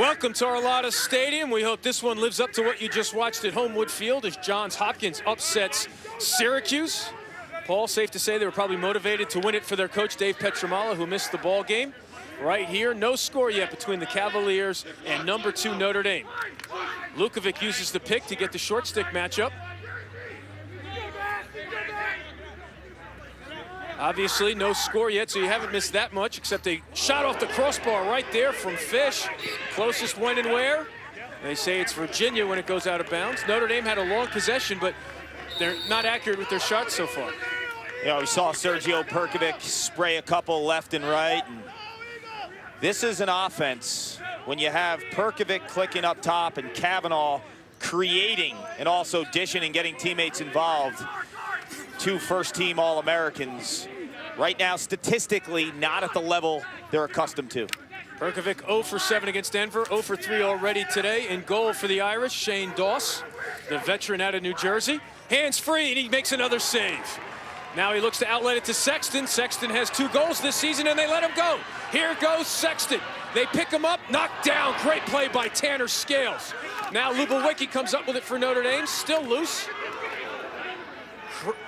Welcome to Arlotta Stadium. We hope this one lives up to what you just watched at Homewood Field as Johns Hopkins upsets Syracuse. Paul, safe to say they were probably motivated to win it for their coach, Dave Petramala, who missed the ball game. Right here, no score yet between the Cavaliers and number 2 Notre Dame. Lukovic uses the pick to get the short stick matchup. Obviously, no score yet, so you haven't missed that much, except a shot off the crossbar right there from Fish. Closest when and where. They say it's Virginia when it goes out of bounds. Notre Dame had a long possession, but they're not accurate with their shots so far. Yeah, we saw Sergio Perkovic spray a couple left and right. And this is an offense when you have Perkovic clicking up top and Kavanaugh creating and also dishing and getting teammates involved. 2 first-team All-Americans. Right now, statistically, not at the level they're accustomed to. Perkovic 0 for 7 against Denver, 0 for 3 already today. In goal for the Irish, Shane Doss, the veteran out of New Jersey. Hands free, and he makes another save. Now he looks to outlet it to Sexton. Sexton has 2 goals this season, and they let him go. Here goes Sexton. They pick him up, knocked down. Great play by Tanner Scales. Now Lubawicki comes up with it for Notre Dame, still loose.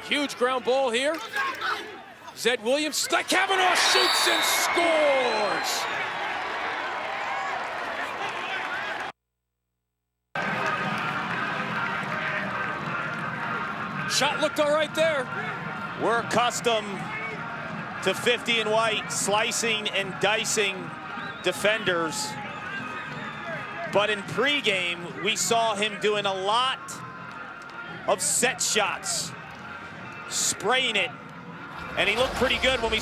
Huge ground ball here. Zed Williams, Kavanaugh shoots and scores! Shot looked all right there. We're accustomed to 50 and white slicing and dicing defenders. But in pregame, we saw him doing a lot of set shots, spraying it, and he looked pretty good when we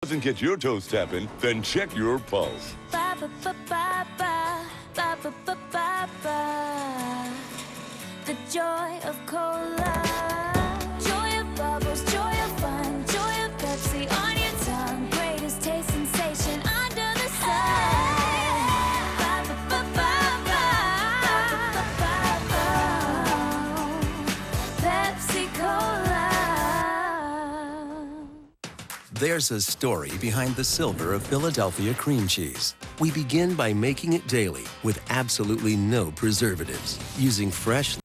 doesn't get your toes tapping, then check your pulse. Ba, ba, ba, ba, ba, ba, ba, ba, ba, ba. The joy of cola, joy of bubbles, joy of fun, joy of Pepsi on your tongue, greatest taste sensation under the sun. Ba, ba, ba, ba, ba, ba, ba, ba, ba. Pepsi Cola. There's a story behind the silver of Philadelphia cream cheese. We begin by making it daily with absolutely no preservatives, using fresh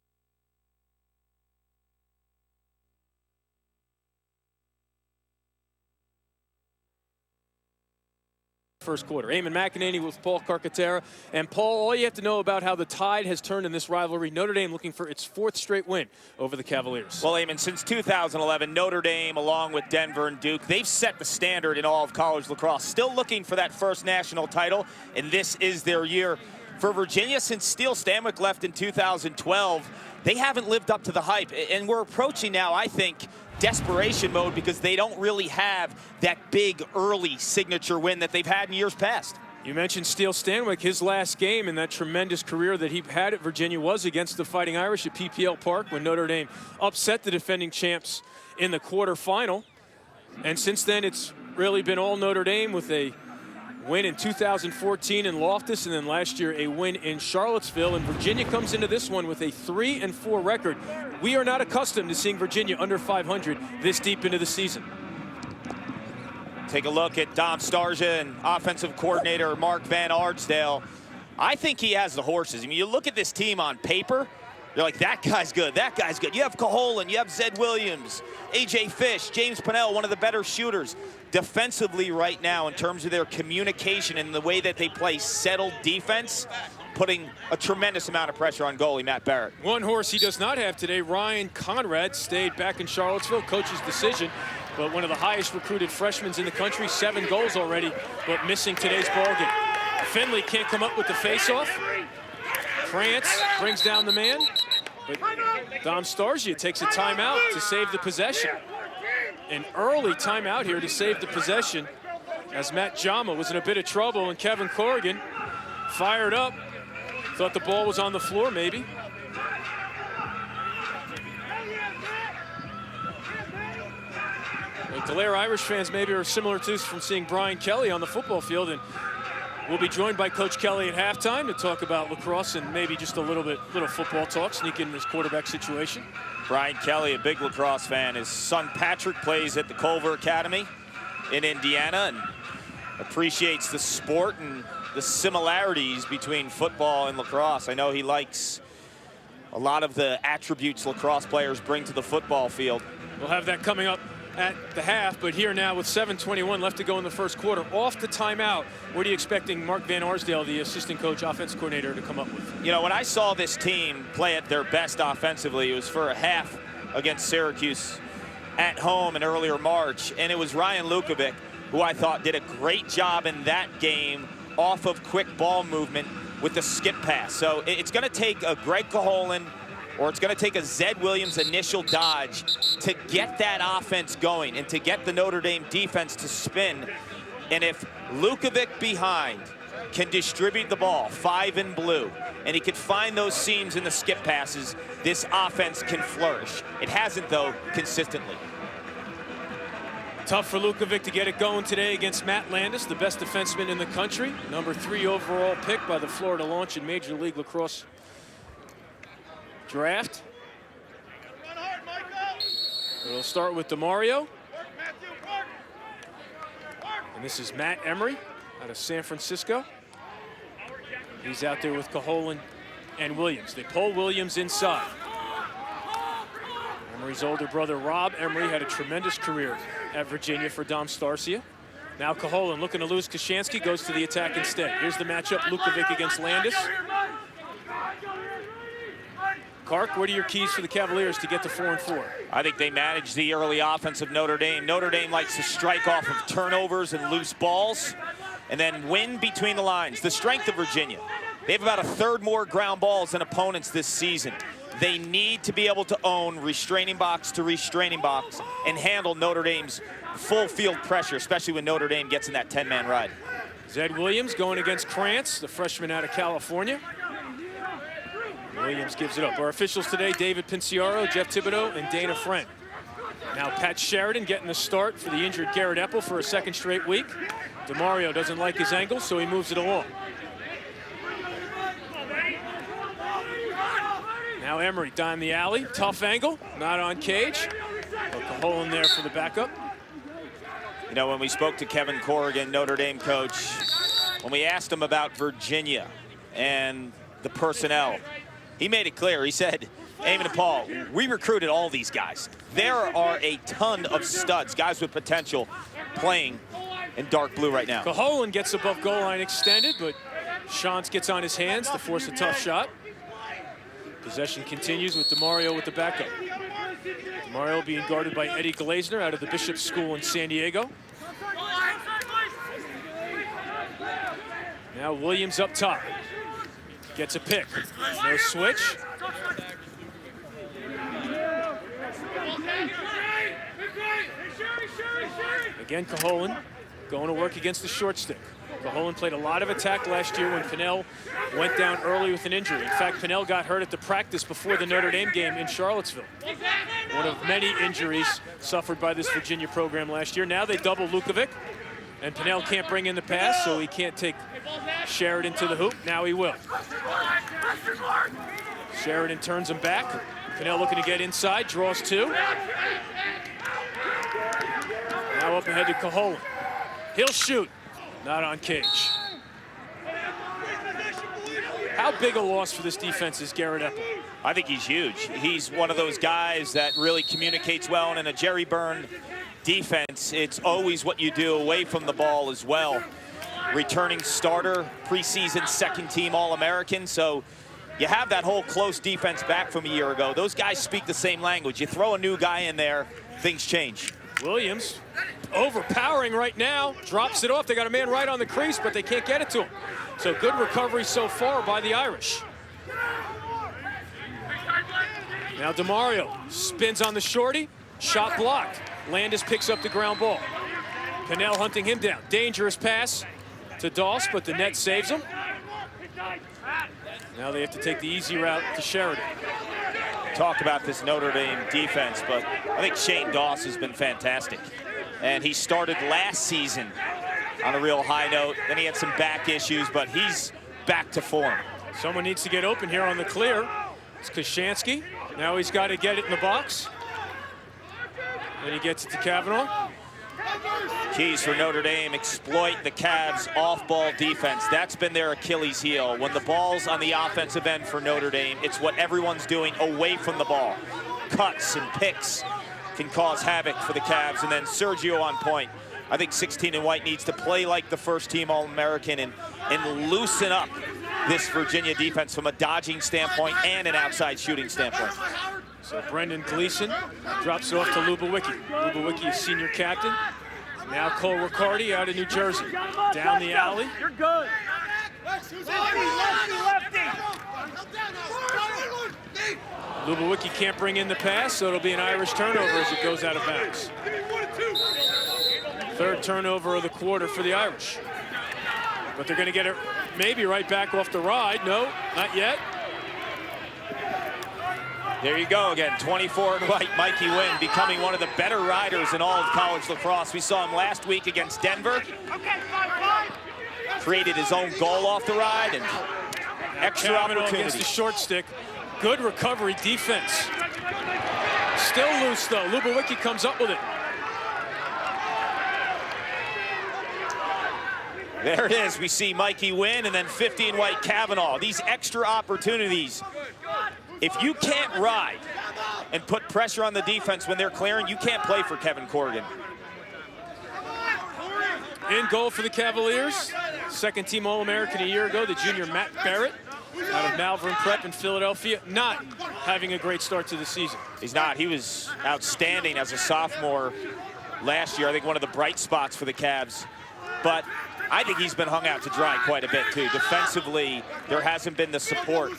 first quarter. Eamon McEnany with Paul Carcaterra. And Paul, all you have to know about how the tide has turned in this rivalry, Notre Dame looking for its 4th straight win over the Cavaliers. Well, Eamon, since 2011, Notre Dame, along with Denver and Duke, they've set the standard in all of college lacrosse. Still looking for that first national title, and this is their year. For Virginia, since Steele Stanwyck left in 2012, they haven't lived up to the hype. And we're approaching now, I think, desperation mode because they don't really have that big early signature win that they've had in years past. You mentioned Steele Stanwyck. His last game in that tremendous career that he had at Virginia was against the Fighting Irish at PPL Park when Notre Dame upset the defending champs in the quarterfinal. And since then, it's really been all Notre Dame with a win in 2014 in Loftus, and then last year a win in Charlottesville. And Virginia comes into this one with a 3-4 record. We are not accustomed to seeing Virginia under 500 this deep into the season. Take a look at Dom Starsia and offensive coordinator Mark Van Ardsdale. I think he has the horses. I mean, you look at this team on paper, you're like, that guy's good, that guy's good. You have Caholen, you have Zed Williams, A.J. Fish, James Pennell, one of the better shooters. Defensively right now, in terms of their communication and the way that they play settled defense, putting a tremendous amount of pressure on goalie Matt Barrett. One horse he does not have today, Ryan Conrad, stayed back in Charlottesville, coach's decision, but one of the highest recruited freshmen in the country, 7 goals already, but missing today's ballgame. Finley can't come up with the faceoff. France brings down the man, but Dom Starsia takes a timeout to save the possession. An early timeout here to save the possession as Matt Jama was in a bit of trouble, and Kevin Corrigan fired up. Thought the ball was on the floor, maybe. The Tulare Irish fans maybe are similar to from seeing Brian Kelly on the football field, and We'll be joined by Coach Kelly at halftime to talk about lacrosse and maybe just a little football talk, sneak in this quarterback situation. Brian Kelly, a big lacrosse fan. His son Patrick plays at the Culver Academy in Indiana and appreciates the sport and the similarities between football and lacrosse. I know he likes a lot of the attributes lacrosse players bring to the football field. We'll have that coming up at the half, but here now with 7:21 left to go in the first quarter. Off the timeout, what are you expecting Mark Van Arsdale, the assistant coach, offensive coordinator, to come up with? You know, when I saw this team play at their best offensively, it was for a half against Syracuse at home in earlier March, and it was Ryan Lukovic, who I thought did a great job in that game off of quick ball movement with the skip pass. So it's going to take a Greg Caholen or it's going to take a Zed Williams initial dodge to get that offense going and to get the Notre Dame defense to spin. And if Lukovic behind can distribute the ball, 5 in blue, and he can find those seams in the skip passes, this offense can flourish. It hasn't, though, consistently. Tough for Lukovic to get it going today against Matt Landis, the best defenseman in the country. #3 overall pick by the Florida Launch in Major League Lacrosse draft. It'll start with DeMario. And this is Matt Emery out of San Francisco. He's out there with Caholen and Williams. They pull Williams inside. Emery's older brother, Rob Emery, had a tremendous career at Virginia for Dom Starcia. Now Caholen looking to lose Kashansky, goes to the attack instead. Here's the matchup, Lukovic against Landis. Kark, what are your keys for the Cavaliers to get to 4-4? I think they manage the early offense of Notre Dame. Notre Dame likes to strike off of turnovers and loose balls and then win between the lines. The strength of Virginia. They have about a third more ground balls than opponents this season. They need to be able to own restraining box to restraining box and handle Notre Dame's full field pressure, especially when Notre Dame gets in that 10-man ride. Zed Williams going against Krantz, the freshman out of California. Williams gives it up. Our officials today, David Pinciaro, Jeff Thibodeau, and Dana Friend. Now Pat Sheridan getting the start for the injured Garrett Epple for a second straight week. DeMario doesn't like his ankle, so he moves it along. Now Emery down the alley, tough angle, not on cage. But Caholen there for the backup. You know, when we spoke to Kevin Corrigan, Notre Dame coach, when we asked him about Virginia and the personnel, he made it clear. He said, Eamon and Paul, we recruited all these guys. There are a ton of studs, guys with potential, playing in dark blue right now. Caholen gets above goal line extended, but Shantz gets on his hands to force a tough shot. Possession continues with DeMario with the backup. DeMario being guarded by Eddie Glazner out of the Bishop School in San Diego. Now Williams up top. Gets a pick. No switch. Again, Caholen going to work against the short stick. Caholen played a lot of attack last year when Pinnell went down early with an injury. In fact, Pinnell got hurt at the practice before the Notre Dame game in Charlottesville. One of many injuries suffered by this Virginia program last year. Now they double Lukovic, and Pinnell can't bring in the pass, so he can't take Sheridan to the hoop. Now he will. Sheridan turns him back. Pinnell looking to get inside, draws 2. Now up ahead to Caholen. He'll shoot. Not on cage. How big a loss for this defense is Garrett Epple? I think he's huge. He's one of those guys that really communicates well, and in a Jerry Byrne defense, it's always what you do away from the ball as well. Returning starter, preseason second-team All-American, so you have that whole close defense back from a year ago. Those guys speak the same language. You throw a new guy in there, things change. Williams overpowering right now, drops it off. They got a man right on the crease, but they can't get it to him. So good recovery so far by the Irish. Now DeMario spins on the shorty, shot blocked. Landis picks up the ground ball. Pinnell hunting him down. Dangerous pass to Doss, but the net saves him. Now they have to take the easy route to Sheridan. Talk about this Notre Dame defense, but I think Shane Doss has been fantastic. And he started last season on a real high note. Then he had some back issues, but he's back to form. Someone needs to get open here on the clear. It's Kashansky. Now he's got to get it in the box. Then he gets it to Kavanaugh. Keys for Notre Dame, exploit the Cavs off-ball defense. That's been their Achilles heel. When the ball's on the offensive end for Notre Dame, it's what everyone's doing away from the ball. Cuts and picks can cause havoc for the Cavs. And then Sergio on point. I think 16 and white needs to play like the first-team All-American and loosen up this Virginia defense from a dodging standpoint and an outside shooting standpoint. So Brendan Gleason drops it off to Lubawicki. Lubawicki is senior captain. Now Cole Riccardi out of New Jersey. Down the alley. You're good. Lubawicki can't bring in the pass, so it'll be an Irish turnover as it goes out of bounds. Third turnover of the quarter for the Irish. But they're going to get it maybe right back off the ride. No, not yet. There you go again, 24 and white, Mikey Wynn becoming one of the better riders in all of college lacrosse. We saw him last week against Denver. Created his own goal off the ride and extra opportunity. Against the short stick. Good recovery defense. Still loose though. Lubawicki comes up with it. There it is. We see Mikey Wynn and then 50 and white Kavanaugh. These extra opportunities. If you can't ride and put pressure on the defense when they're clearing, you can't play for Kevin Corrigan. In goal for the Cavaliers. Second team All-American a year ago, the junior Matt Barrett out of Malvern Prep in Philadelphia. Not having a great start to the season. He's not. He was outstanding as a sophomore last year. I think one of the bright spots for the Cavs. But I think he's been hung out to dry quite a bit too. Defensively, there hasn't been the support.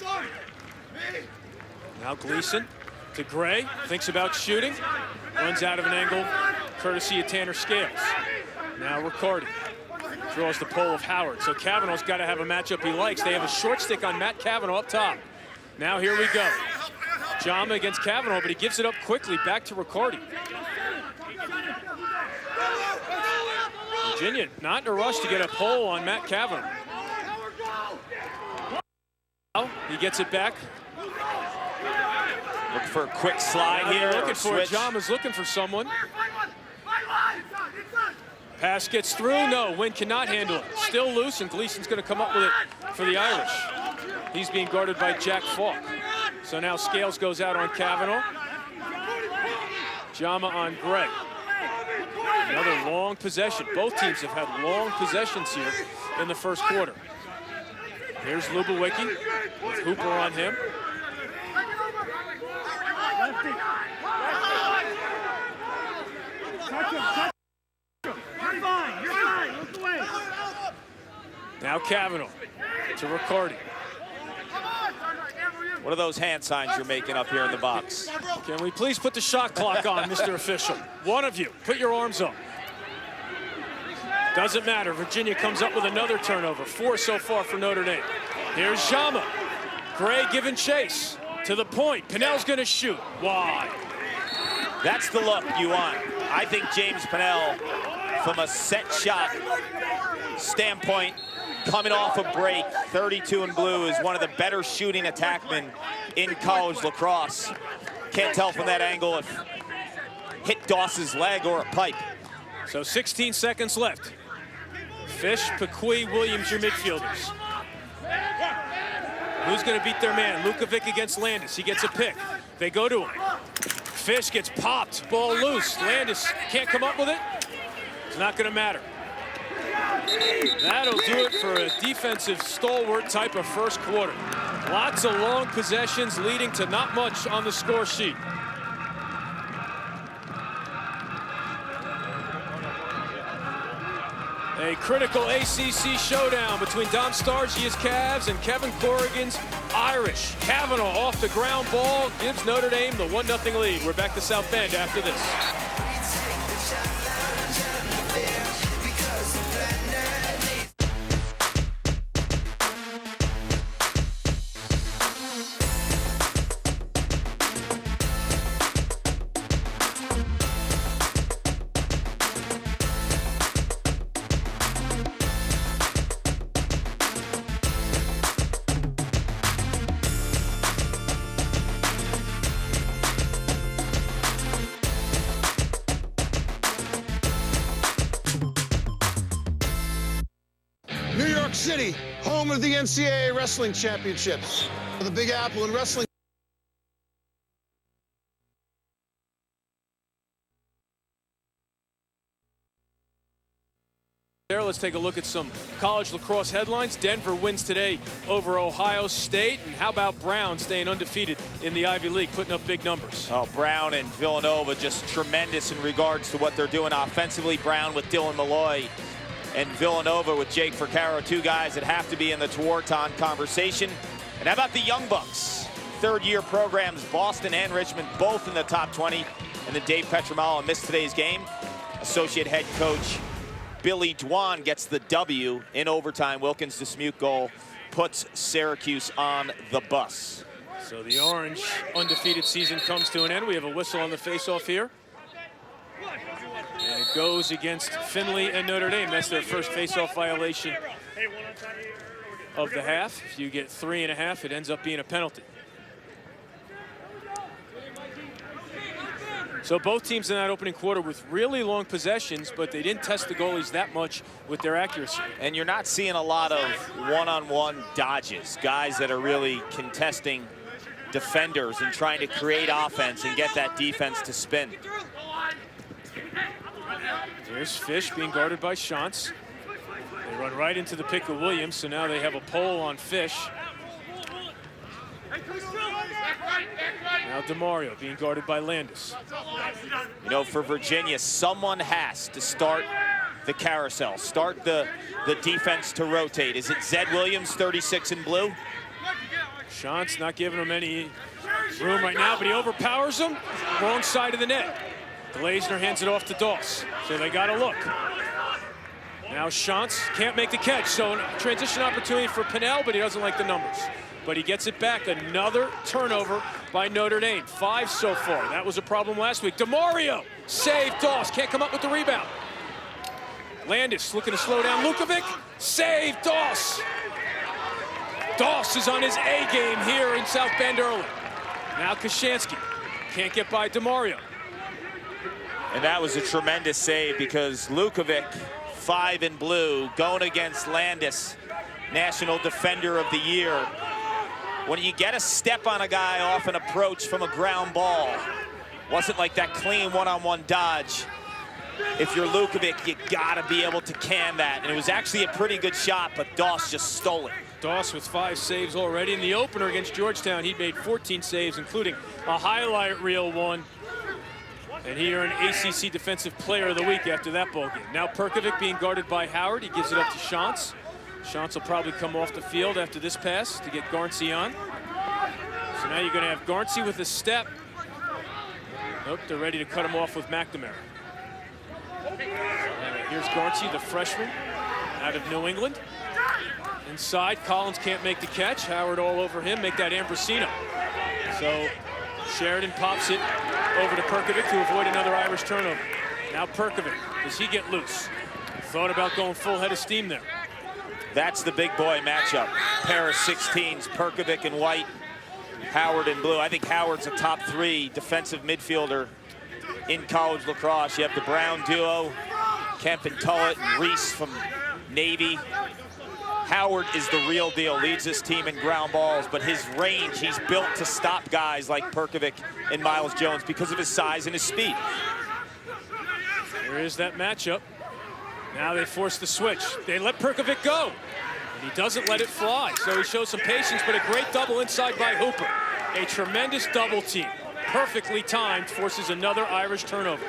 Now Gleason to Gray, thinks about shooting, runs out of an angle, courtesy of Tanner Scales. Now Riccardi draws the pole of Howard. So Kavanaugh's got to have a matchup he likes. They have a short stick on Matt Kavanaugh up top. Now here we go. Jama against Kavanaugh, but he gives it up quickly, back to Riccardi. Virginia not in a rush to get a pole on Matt Kavanaugh. He gets it back. Looking for a quick slide here. Looking for it. Jama's looking for someone. Pass gets through. No, Wynn cannot handle it. Still loose, and Gleason's going to come up with it for the Irish. He's being guarded by Jack Falk. So now Scales goes out on Kavanaugh. Jama on Gray. Another long possession. Both teams have had long possessions here in the first quarter. Here's Lubawicki with Hooper on him. Now Kavanaugh to Riccardi. What are those hand signs you're making up here in the box? Can we please put the shot clock on, Mr. Official? One of you, put your arms up. Doesn't matter. Virginia comes up with another turnover. 4 so far for Notre Dame. Here's Jama. Gray giving chase to the point. Pinnell's going to shoot. Wide. That's the look you want. I think James Pinnell, from a set shot standpoint, coming off a break, 32 in blue, is one of the better shooting attackmen in college lacrosse. Can't tell from that angle if hit Doss's leg or a pipe. So 16 seconds left. Fish, Pequi, Williams, your midfielders. Who's going to beat their man? Lukovic against Landis. He gets a pick. They go to him. Fish gets popped. Ball loose. Landis can't come up with it. It's not going to matter. That'll do it for a defensive stalwart type of first quarter. Lots of long possessions leading to not much on the score sheet. A critical ACC showdown between Dom Stargia's Cavs and Kevin Corrigan's Irish. Kavanaugh off the ground ball gives Notre Dame the 1-0 lead. We're back to South Bend after this. York City, home of the NCAA Wrestling Championships. The Big Apple in wrestling. Let's take a look at some college lacrosse headlines. Denver wins today over Ohio State. And how about Brown staying undefeated in the Ivy League, putting up big numbers? Oh, Brown and Villanova just tremendous in regards to what they're doing offensively. Brown with Dylan Malloy and Villanova with Jake Fracaro, two guys that have to be in the Tewaaraton conversation. And how about the Young Bucks? Third-year programs, Boston and Richmond, both in the top 20. And then Dave Petramala missed today's game. Associate head coach Billy Dwan gets the W in overtime. Wilkins' Dismuke goal puts Syracuse on the bus. So the Orange undefeated season comes to an end. We have a whistle on the face-off here. And it goes against Findlay and Notre Dame. That's their first face-off violation of the half. If you get 3.5, it ends up being a penalty. So both teams in that opening quarter with really long possessions, but they didn't test the goalies that much with their accuracy. And you're not seeing a lot of one-on-one dodges, guys that are really contesting defenders and trying to create offense and get that defense to spin. There's Fish being guarded by Shantz. They run right into the pick of Williams, so now they have a pole on Fish. Now DeMario being guarded by Landis. You know, for Virginia, someone has to start the carousel, start the defense to rotate. Is it Zed Williams, 36 in blue? Shantz not giving him any room right now, but he overpowers him. Wrong side of the net. Glazner hands it off to Doss, so they got to look. Now Shantz can't make the catch, so transition opportunity for Pinnell, but he doesn't like the numbers. But he gets it back. Another turnover by Notre Dame. 5 so far. That was a problem last week. DeMario save Doss. Can't come up with the rebound. Landis looking to slow down Lukovic. Save Doss. Doss is on his A game here in South Bend early. Now Kashansky can't get by DeMario. And that was a tremendous save because Lukovic, 5 in blue, going against Landis, National Defender of the Year. When you get a step on a guy off an approach from a ground ball, wasn't like that clean one-on-one dodge. If you're Lukovic, you gotta be able to can that. And it was actually a pretty good shot, but Doss just stole it. Doss with 5 saves already. In the opener against Georgetown, he made 14 saves, including a highlight reel one. And he earned ACC Defensive Player of the Week after that ball game. Now Perkovic being guarded by Howard. He gives it up to Shantz. Shantz will probably come off the field after this pass to get Garnsey on. So now you're going to have Garnsey with a step. Nope, they're ready to cut him off with McNamara. Here's Garnsey, the freshman out of New England. Inside, Collins can't make the catch. Howard all over him, make that Ambrosino. So Sheridan pops it over to Perkovic to avoid another Irish turnover. Now Perkovic, does he get loose? Thought about going full head of steam there. That's the big boy matchup. Pair of 16s, Perkovic in white, Howard in blue. I think Howard's a top 3 defensive midfielder in college lacrosse. You have the Brown duo, Kemp and Tullett, and Reese from Navy. Howard is the real deal, leads this team in ground balls, but his range, he's built to stop guys like Perkovic and Miles Jones because of his size and his speed. There is that matchup. Now they force the switch. They let Perkovic go, and he doesn't let it fly. So he shows some patience, but a great double inside by Hooper. A tremendous double team, perfectly timed, forces another Irish turnover.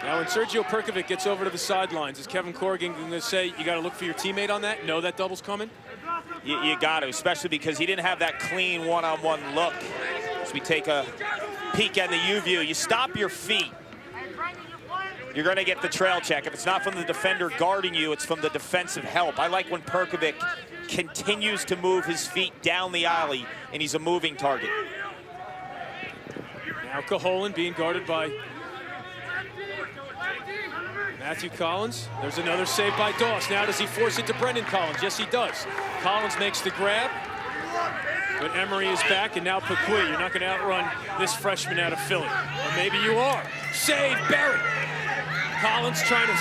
Now when Sergio Perkovic gets over to the sidelines, is Kevin Corrigan going to say, you got to look for your teammate on that? Know that double's coming? You got to, especially because he didn't have that clean one-on-one look. As we take a peek at the U-view, you stop your feet, you're going to get the trail check. If it's not from the defender guarding you, it's from the defensive help. I like when Perkovic continues to move his feet down the alley, and he's a moving target. Now Caholen being guarded by Matthew Collins. There's another save by Doss. Now does he force it to Brendan Collins? Yes, he does. Collins makes the grab, but Emery is back, and now Paquis. You're not going to outrun this freshman out of Philly. Or maybe you are. Save Barrett. Collins trying to...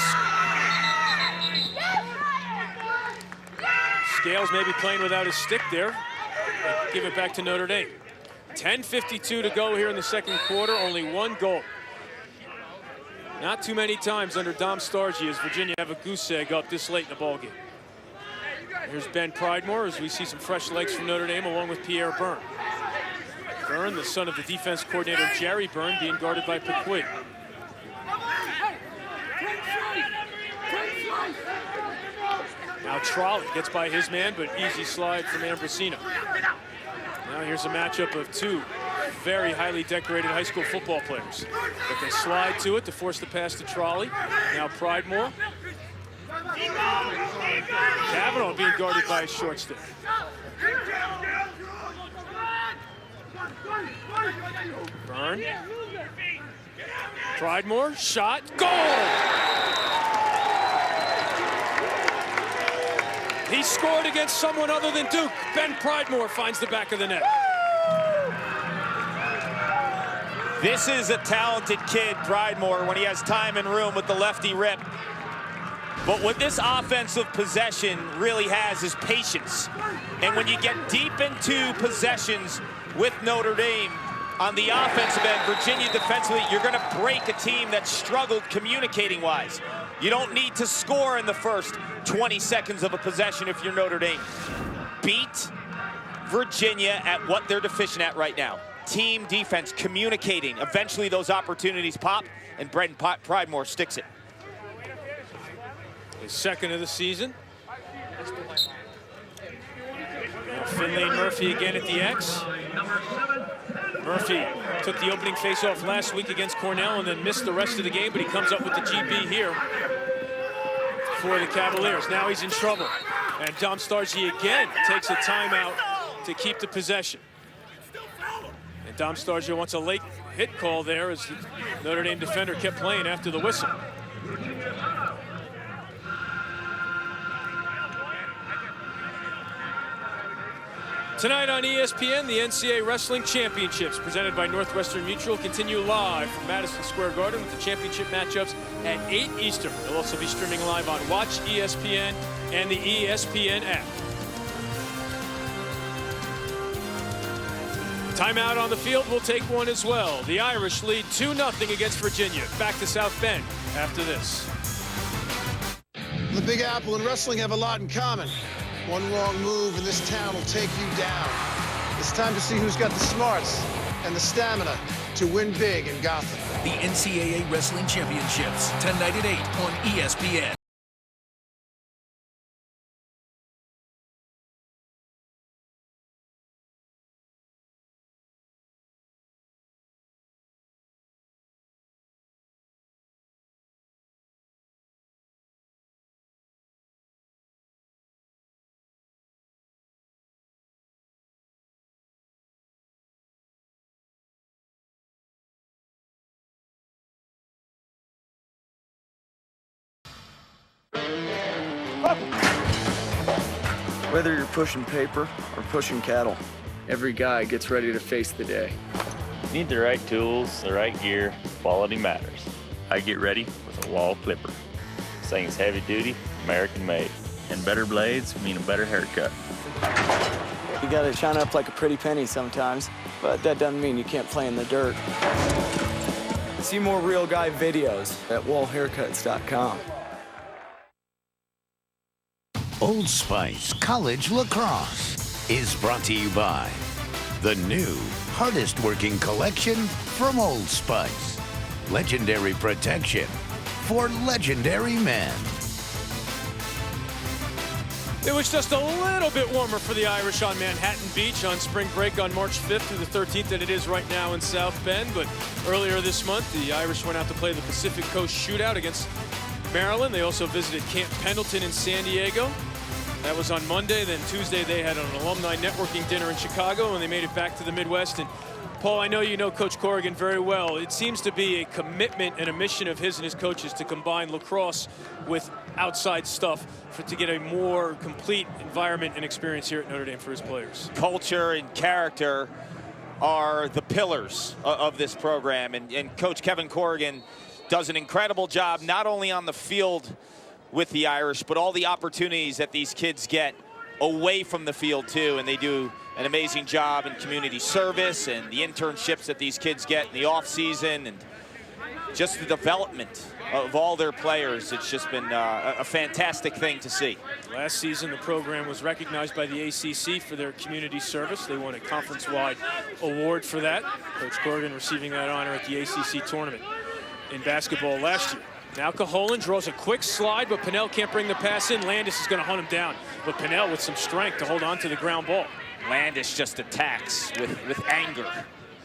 Scales maybe playing without his stick there. Give it back to Notre Dame. 10:52 to go here in the second quarter, only one goal. Not too many times under Dom Stargy has Virginia have a goose egg up this late in the ballgame. Here's Ben Pridemore as we see some fresh legs from Notre Dame along with Pierre Byrne. Byrne, the son of the defense coordinator Jerry Byrne, being guarded by Pequig. Now Trolley gets by his man, but easy slide from Ambrosino. Now here's a matchup of two very highly decorated high school football players. But they slide to it to force the pass to Trolley. Now Pridemore. Kavanaugh being guarded by a short stick. Byrne. Pridemore, shot, goal! He scored against someone other than Duke. Ben Pridemore finds the back of the net. This is a talented kid, Pridemore, when he has time and room with the lefty rip. But what this offensive possession really has is patience. And when you get deep into possessions with Notre Dame, on the offensive end, Virginia defensively, you're going to break a team that struggled communicating-wise. You don't need to score in the first 20 seconds of a possession if you're Notre Dame. Beat Virginia at what they're deficient at right now. Team defense, communicating. Eventually those opportunities pop, and Brendan Pridemore sticks it. His second of the season. Now Finley and Murphy again at the X. Murphy took the opening faceoff last week against Cornell and then missed the rest of the game, but he comes up with the GB here for the Cavaliers. Now he's in trouble. And Dom Stargy again takes a timeout to keep the possession. And Dom Stargy wants a late hit call there as the Notre Dame defender kept playing after the whistle. Tonight on ESPN, the NCAA Wrestling Championships, presented by Northwestern Mutual, continue live from Madison Square Garden with the championship matchups at 8 Eastern. They'll also be streaming live on Watch ESPN and the ESPN app. Timeout on the field, we'll take one as well. The Irish lead 2-0 against Virginia. Back to South Bend after this. The Big Apple and wrestling have a lot in common. One wrong move and this town will take you down. It's time to see who's got the smarts and the stamina to win big in Gotham. The NCAA Wrestling Championships, tonight at 8 on ESPN. Whether you're pushing paper or pushing cattle, every guy gets ready to face the day. You need the right tools, the right gear, quality matters. I get ready with a wall clipper. This thing's heavy duty, American made. And better blades mean a better haircut. You gotta shine up like a pretty penny sometimes, but that doesn't mean you can't play in the dirt. See more real guy videos at wallhaircuts.com. Old Spice College Lacrosse is brought to you by the new hardest working collection from Old Spice. Legendary protection for legendary men. It was just a little bit warmer for the Irish on Manhattan Beach on spring break on March 5th through the 13th than it is right now in South Bend. But earlier this month, the Irish went out to play the Pacific Coast Shootout against Maryland. They also visited Camp Pendleton in San Diego. That was on Monday. Then Tuesday they had an alumni networking dinner in Chicago, and they made it back to the Midwest. And Paul, I know you know Coach Corrigan very well. It seems to be a commitment and a mission of his and his coaches to combine lacrosse with outside stuff to get a more complete environment and experience here at Notre Dame for his players. Culture and character are the pillars of this program, and Coach Kevin Corrigan does an incredible job, not only on the field with the Irish, but all the opportunities that these kids get away from the field too. And they do an amazing job in community service and the internships that these kids get in the off season, and just the development of all their players. It's just been a fantastic thing to see. Last season, the program was recognized by the ACC for their community service. They won a conference-wide award for that. Coach Corrigan receiving that honor at the ACC tournament in basketball last year. Now Caholen draws a quick slide, but Pinnell can't bring the pass in. Landis is going to hunt him down, but Pinnell with some strength to hold on to the ground ball. Landis just attacks with anger.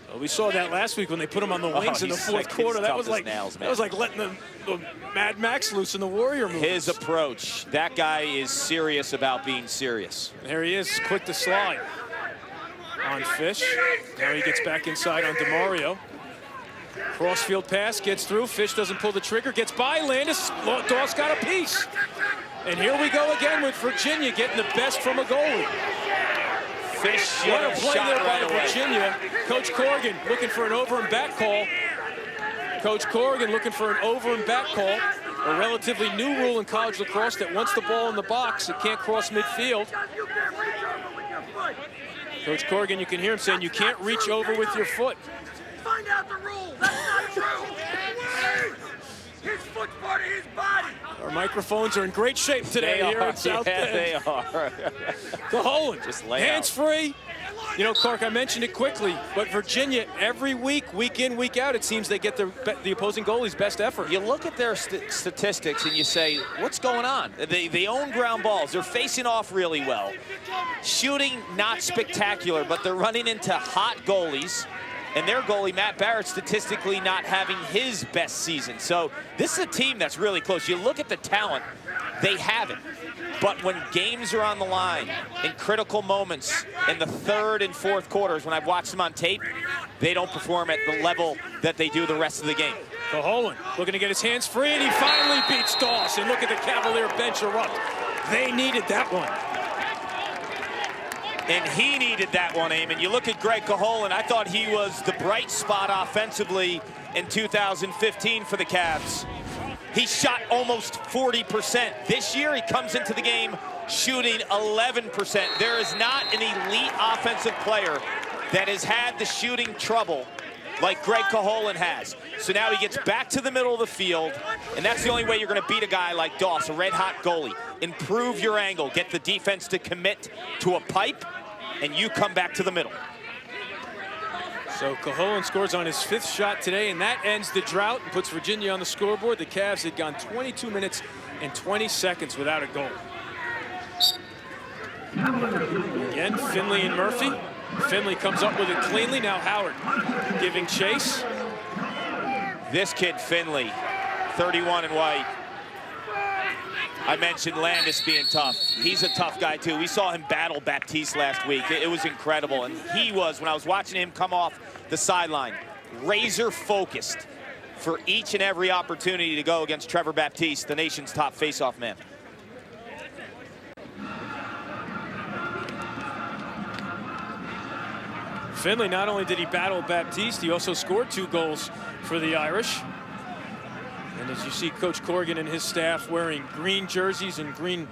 Well, we saw that last week when they put him on the wings in the fourth quarter. That was like letting the Mad Max loose in the Warrior moves. His approach, that guy is serious about being serious. There he is, quick to slide on Fish. Now he gets back inside on DeMario. Crossfield pass, gets through. Fish doesn't pull the trigger, gets by. Landis, Doss got a piece. And here we go again with Virginia getting the best from a goalie. Fish What a play shot there by right away. Virginia. Coach Corrigan looking for an over and back call. Coach Corrigan looking for an over and back call. A relatively new rule in college lacrosse that once the ball in the box, it can't cross midfield. Coach Corrigan, you can hear him saying you can't reach over with your foot. Find out the rule. That's not true. His foot's part of his body. Our microphones are in great shape today here in South Bend. They are. Caholen, Just lay out. hands-free. You know, Clark, I mentioned it quickly, but Virginia, every week, week in, week out, it seems they get the opposing goalie's best effort. You look at their statistics and you say, what's going on? They own ground balls. They're facing off really well. Shooting, not spectacular, but they're running into hot goalies. And their goalie, Matt Barrett, statistically not having his best season. So this is a team that's really close. You look at the talent, they have it. But when games are on the line, in critical moments, in the third and fourth quarters, when I've watched them on tape, they don't perform at the level that they do the rest of the game. Caholen looking to get his hands free, and he finally beats Doss. And look at the Cavalier bench erupt. They needed that one. And he needed that one, Eamon. You look at Greg Caholen, I thought he was the bright spot offensively in 2015 for the Cavs. He shot almost 40%. This year, he comes into the game shooting 11%. There is not an elite offensive player that has had the shooting trouble like Greg Caholen has. So now he gets back to the middle of the field, and that's the only way you're going to beat a guy like Doss, a red-hot goalie. Improve your angle, get the defense to commit to a pipe, and you come back to the middle. So Caholen scores on his 5th shot today, and that ends the drought and puts Virginia on the scoreboard. The Cavs had gone 22 minutes and 20 seconds without a goal. Again, Finley and Murphy. Finley comes up with it cleanly. Now Howard giving chase. This kid, Finley, 31 and white. I mentioned Landis being tough. He's a tough guy, too. We saw him battle Baptiste last week. It was incredible. And he was, when I was watching him come off the sideline, razor focused for each and every opportunity to go against Trevor Baptiste, the nation's top faceoff man. Finley, not only did he battle Baptiste, he also scored 2 goals for the Irish. And as you see Coach Corrigan and his staff wearing green jerseys and green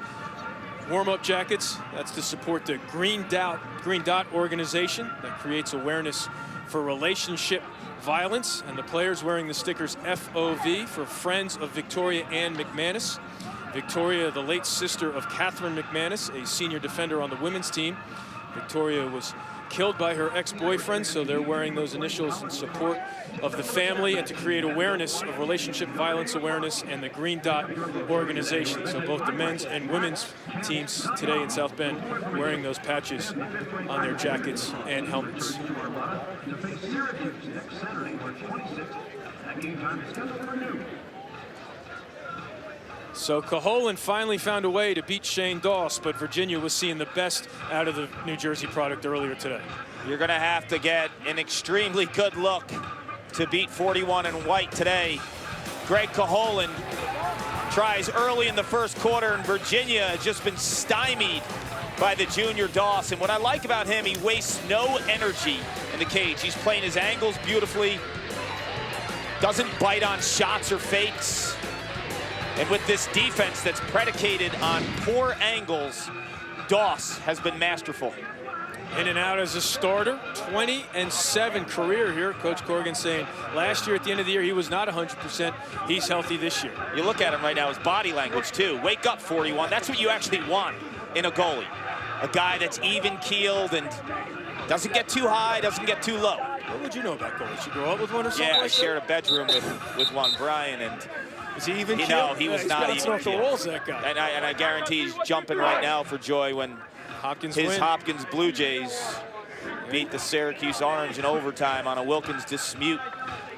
warm-up jackets, that's to support the Green Dot organization that creates awareness for relationship violence. And the players wearing the stickers FOV for Friends of Victoria Ann McManus. Victoria, the late sister of Catherine McManus, a senior defender on the women's team. Victoria was killed by her ex-boyfriend, so they're wearing those initials in support of the family and to create awareness of relationship violence awareness and the Green Dot organization. So both the men's and women's teams today in South Bend wearing those patches on their jackets and helmets. So Caholen finally found a way to beat Shane Doss, but Virginia was seeing the best out of the New Jersey product earlier today. You're going to have to get an extremely good look to beat 41 in white today. Greg Caholen tries early in the first quarter, and Virginia has just been stymied by the junior Doss. And what I like about him, he wastes no energy in the cage. He's playing his angles beautifully. doesn't bite on shots or fakes. And with this defense that's predicated on poor angles, Doss has been masterful. In and out as a starter, 20-7 career here. Coach Corrigan saying last year at the end of the year he was not 100%. He's healthy this year. You look at him right now, his body language too. Wake up, 41. That's what you actually want in a goalie. A guy that's even-keeled and doesn't get too high, doesn't get too low. What would you know about goalies? You grow up with one or something? Yeah, I like shared a bedroom with one, Brian, and is he even keeled? No, he was not even even off the walls, that guy. And I guarantee he's jumping right now for joy when Hopkins Blue Jays beat the Syracuse Orange in overtime on a Wilkins Dismute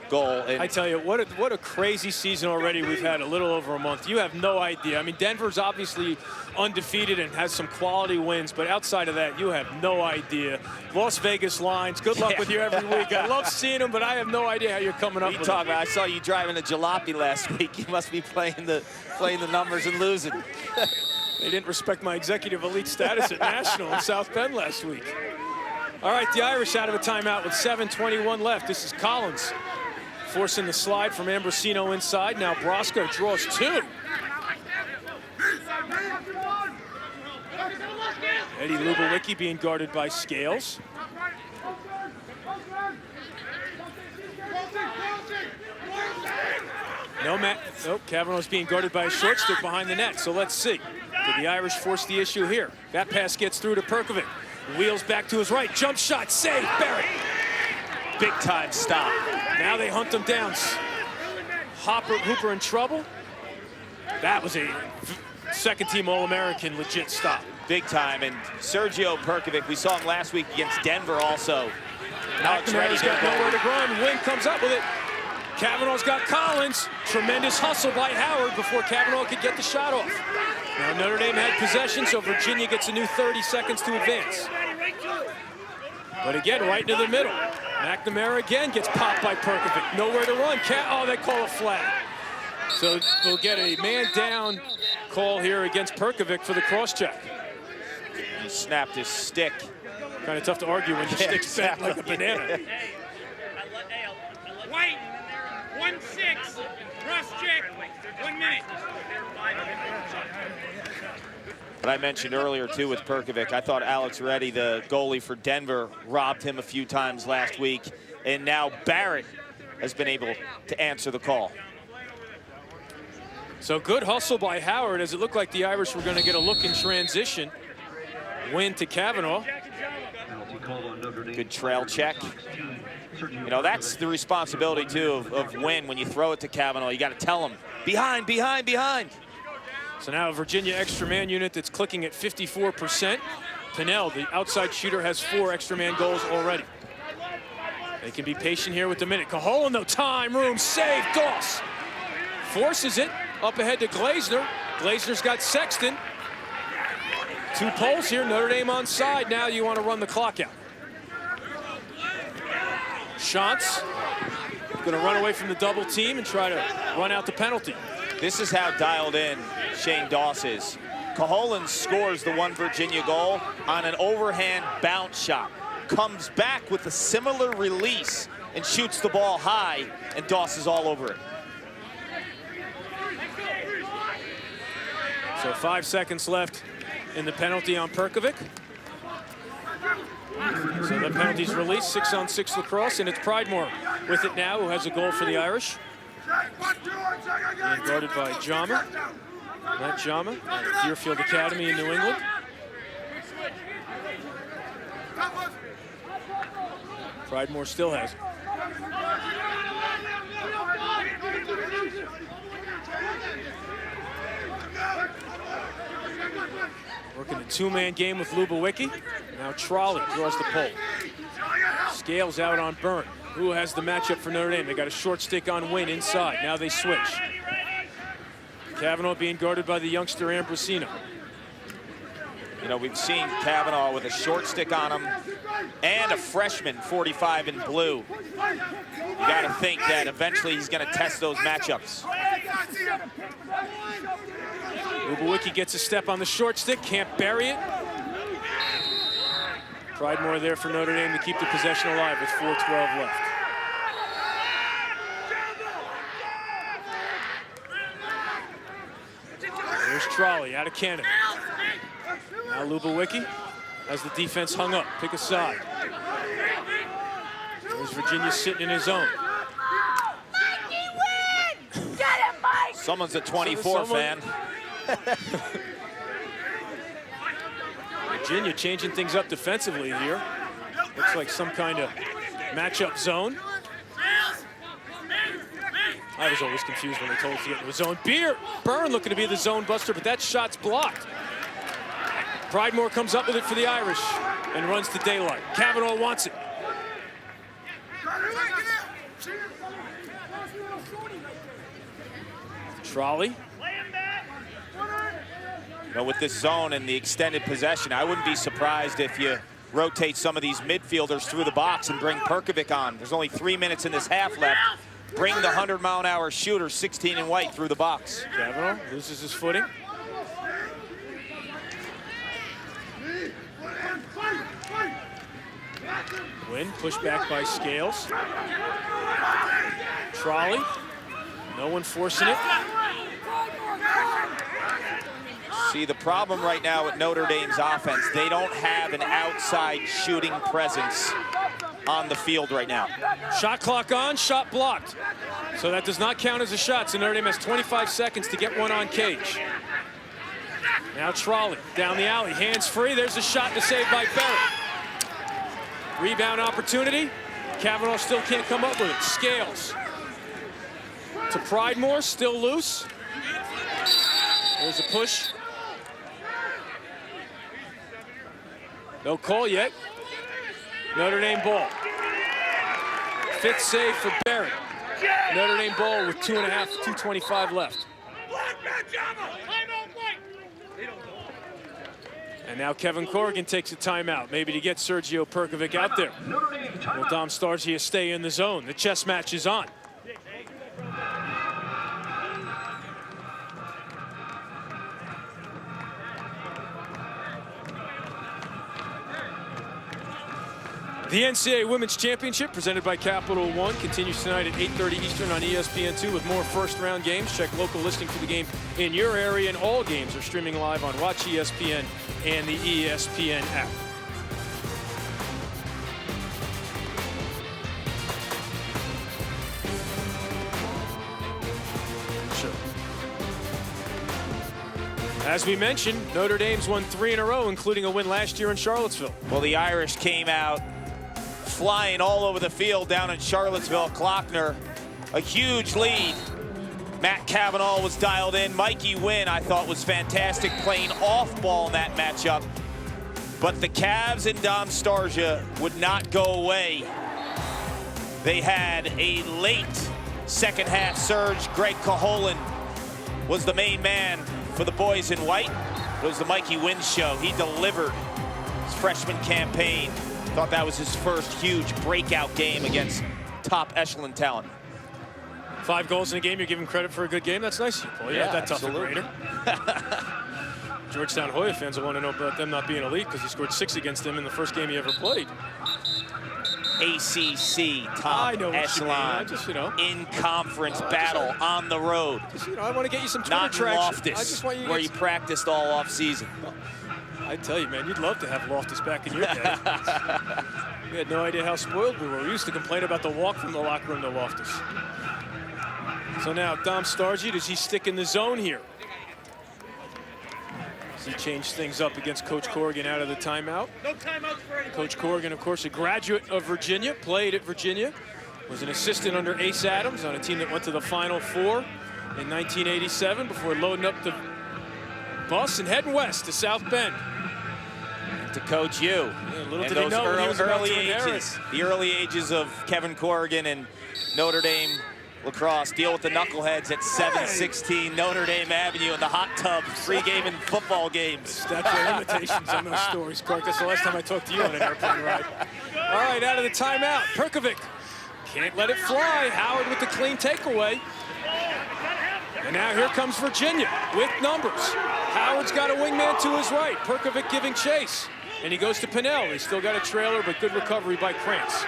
goal. And I tell you, what a crazy season already we've had, a little over a month. You have no idea. I mean, Denver's obviously undefeated and has some quality wins, but outside of that, you have no idea. Las Vegas lines, good luck with you every week. I love seeing them, but I have no idea how you're coming up with them. I saw you driving a jalopy last week. You must be playing the numbers and losing. They didn't respect my executive elite status at National in South Bend last week. All right, the Irish out of a timeout with 7:21 left. This is Collins forcing the slide from Ambrosino inside. Now Brosco draws two. Eddie Lubawicki being guarded by Scales. Nope, Kavanaugh's being guarded by a short stick behind the net, so let's see. Did the Irish force the issue here? That pass gets through to Perkovic. Wheels back to his right, jump shot, save, Barrett. Big time stop. Now they hunt him down. Hooper in trouble. That was a second-team All-American legit stop. Big time, and Sergio Perkovic, we saw him last week against Denver also. McNamara's got nowhere to run. Wynn comes up with it. Kavanaugh's got Collins. Tremendous hustle by Howard before Kavanaugh could get the shot off. Now Notre Dame had possession, so Virginia gets a new 30 seconds to advance. But again, right into the middle. McNamara again gets popped by Perkovic. Nowhere to run. Oh, they call a flag. So they'll get a man down call here against Perkovic for the cross check. He snapped his stick. Kind of tough to argue when your stick's bent like a banana. White, 1-6, cross check, 1 minute. But I mentioned earlier, too, with Perkovic, I thought Alex Reddy, the goalie for Denver, robbed him a few times last week. And now Barrett has been able to answer the call. So good hustle by Howard, as it looked like the Irish were going to get a look in transition. Win to Kavanaugh. Good trail check. You know, that's the responsibility, too, of Wynn. When you throw it to Kavanaugh, you got to tell him, behind, behind, behind. So now a Virginia extra man unit that's clicking at 54%. Pinnell, the outside shooter, has 4 extra man goals already. They can be patient here with the minute. Caholen, though, time, room, save, Doss. Forces it up ahead to Glazner. Glazner's got Sexton. 2 poles here, Notre Dame on side. Now you want to run the clock out. Shantz going to run away from the double team and try to run out the penalty. This is how dialed in Shane Doss is. Caholen scores the 1 Virginia goal on an overhand bounce shot. Comes back with a similar release and shoots the ball high, and Doss is all over it. So 5 seconds left in the penalty on Perkovic. So the penalty's released, 6-on-6 lacrosse, and it's Pridemore with it now, who has a goal for the Irish. Being guarded by Jama. Matt Jama, Deerfield Academy in New England. Pridemore still has it. Working a 2-man game with Lubawicki. Now Trolley draws the pole. Scales out on Byrne. Who has the matchup for Notre Dame? They got a short stick on Wynn inside. Now they switch. Kavanaugh being guarded by the youngster Ambrosino. You know, we've seen Kavanaugh with a short stick on him and a freshman 45 in blue. You got to think that eventually he's going to test those matchups. Lubawicki gets a step on the short stick, can't bury it. Pridemore there for Notre Dame to keep the possession alive with 4:12 left. Here's Trolley out of Canada. Now Lubawicki has the defense hung up. Pick a side. There's Virginia sitting in his zone. Someone's a 24 fan. Virginia changing things up defensively here. Looks like some kind of matchup zone. I was always confused when they told us to get into a zone. Byrne looking to be the zone buster, but that shot's blocked. Pridemore comes up with it for the Irish and runs to daylight. Cavanaugh wants it. Trolley. You know, with this zone and the extended possession, I wouldn't be surprised if you rotate some of these midfielders through the box and bring Perkovic on. There's only 3 minutes in this half left. Bring the 100-mile-an-hour shooter, 16 in white, through the box. Cavanaugh loses his footing. Win, pushed back by Scales. Trolley, no one forcing it. See, the problem right now with Notre Dame's offense, they don't have an outside shooting presence on the field right now. Shot clock on, shot blocked. So that does not count as a shot, so Notre Dame has 25 seconds to get one on Cage. Now Trolley, down the alley, hands free, there's a shot to save by Barrett. Rebound opportunity, Cavanaugh still can't come up with it. Scales to Pridemore, still loose. There's a push. No call yet. Notre Dame ball. Fifth save for Barrett. Notre Dame ball with 2.25 left. And now Kevin Corrigan takes a timeout, maybe to get Sergio Perkovic out there. Will Dom Starsia stay in the zone? The chess match is on. The NCAA Women's Championship, presented by Capital One, continues tonight at 8:30 Eastern on ESPN2 with more first-round games. Check local listing for the game in your area, and all games are streaming live on Watch ESPN and the ESPN app. Sure. As we mentioned, Notre Dame's won 3 in a row, including a win last year in Charlottesville. Well, the Irish came out flying all over the field down in Charlottesville. Klockner, a huge lead. Matt Cavanaugh was dialed in. Mikey Wynn, I thought, was fantastic playing off ball in that matchup. But the Cavs and Dom Starsia would not go away. They had a late second half surge. Greg Caholen was the main man for the boys in white. It was the Mikey Wynn show. He delivered his freshman campaign. Thought that was his first huge breakout game against top echelon talent. 5 goals in a game, you're giving credit for a good game. That's nice of you, Paul. You're not that tough a grader. Georgetown Hoya fans will want to know about them not being elite because he scored 6 against them in the first game he ever played. ACC top echelon in conference battle on the road. Just, I want to get you some Twitter not traction. Loftus, I just want you to where you practiced all off season. I tell you, man, you'd love to have Loftus back in your day. We had no idea how spoiled we were. We used to complain about the walk from the locker room to Loftus. So now Dom Starsia, does he stick in the zone here? Does he change things up against Coach Corrigan out of the timeout? No timeouts for anybody. Coach Corrigan, of course, a graduate of Virginia, played at Virginia, was an assistant under Ace Adams on a team that went to the Final Four in 1987 before loading up the bus and heading west to South Bend. To coach you. Yeah, little and did he know when he was about to inherit. The early ages of Kevin Corrigan and Notre Dame lacrosse. Deal with the knuckleheads at 716 Notre Dame Avenue in the hot tub, pre-game football games. Statue of limitations on those stories, Clark. That's the last time I talked to you on an airplane ride. All right, out of the timeout, Perkovic can't let it fly. Howard with the clean takeaway. And now here comes Virginia with numbers. Howard's got a wingman to his right. Perkovic giving chase. And he goes to Pinnell. He's still got a trailer, but good recovery by Krantz.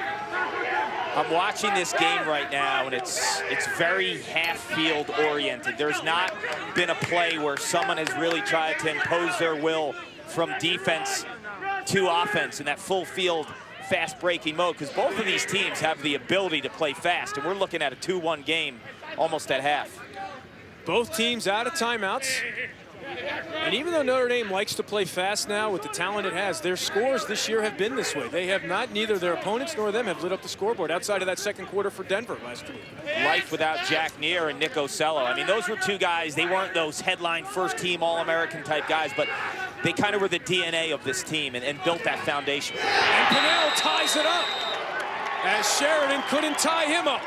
I'm watching this game right now, and it's very half-field oriented. There's not been a play where someone has really tried to impose their will from defense to offense in that full field, fast-breaking mode, because both of these teams have the ability to play fast, and we're looking at a 2-1 game almost at half. Both teams out of timeouts. And even though Notre Dame likes to play fast now with the talent it has, their scores this year have been this way. They have not, neither their opponents nor them have lit up the scoreboard outside of that second quarter for Denver last week. Life without Jack Neer and Nick Ocello. I mean, those were two guys, they weren't those headline first-team All-American type guys, but they kind of were the DNA of this team and built that foundation. And Pinnell ties it up as Sheridan couldn't tie him up.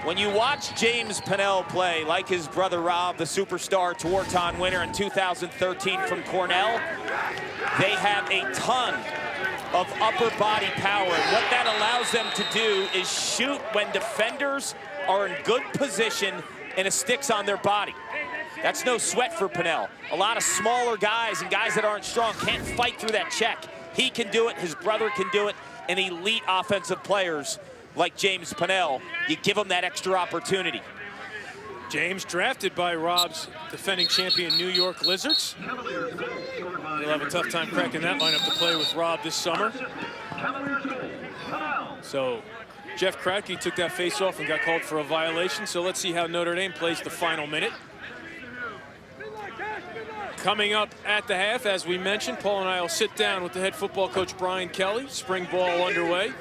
When you watch James Pinnell play, like his brother Rob, the superstar Tewaaraton winner in 2013 from Cornell, they have a ton of upper body power. And what that allows them to do is shoot when defenders are in good position and a stick's on their body. That's no sweat for Pinnell. A lot of smaller guys and guys that aren't strong can't fight through that check. He can do it, his brother can do it, and elite offensive players like James Pinnell, you give him that extra opportunity. James drafted by Rob's defending champion New York Lizards. He'll have a tough time cracking that lineup to play with Rob this summer. So Jeff Kratke took that face off and got called for a violation. So let's see how Notre Dame plays the final minute. Coming up at the half, as we mentioned, Paul and I will sit down with the head football coach Brian Kelly. Spring ball underway.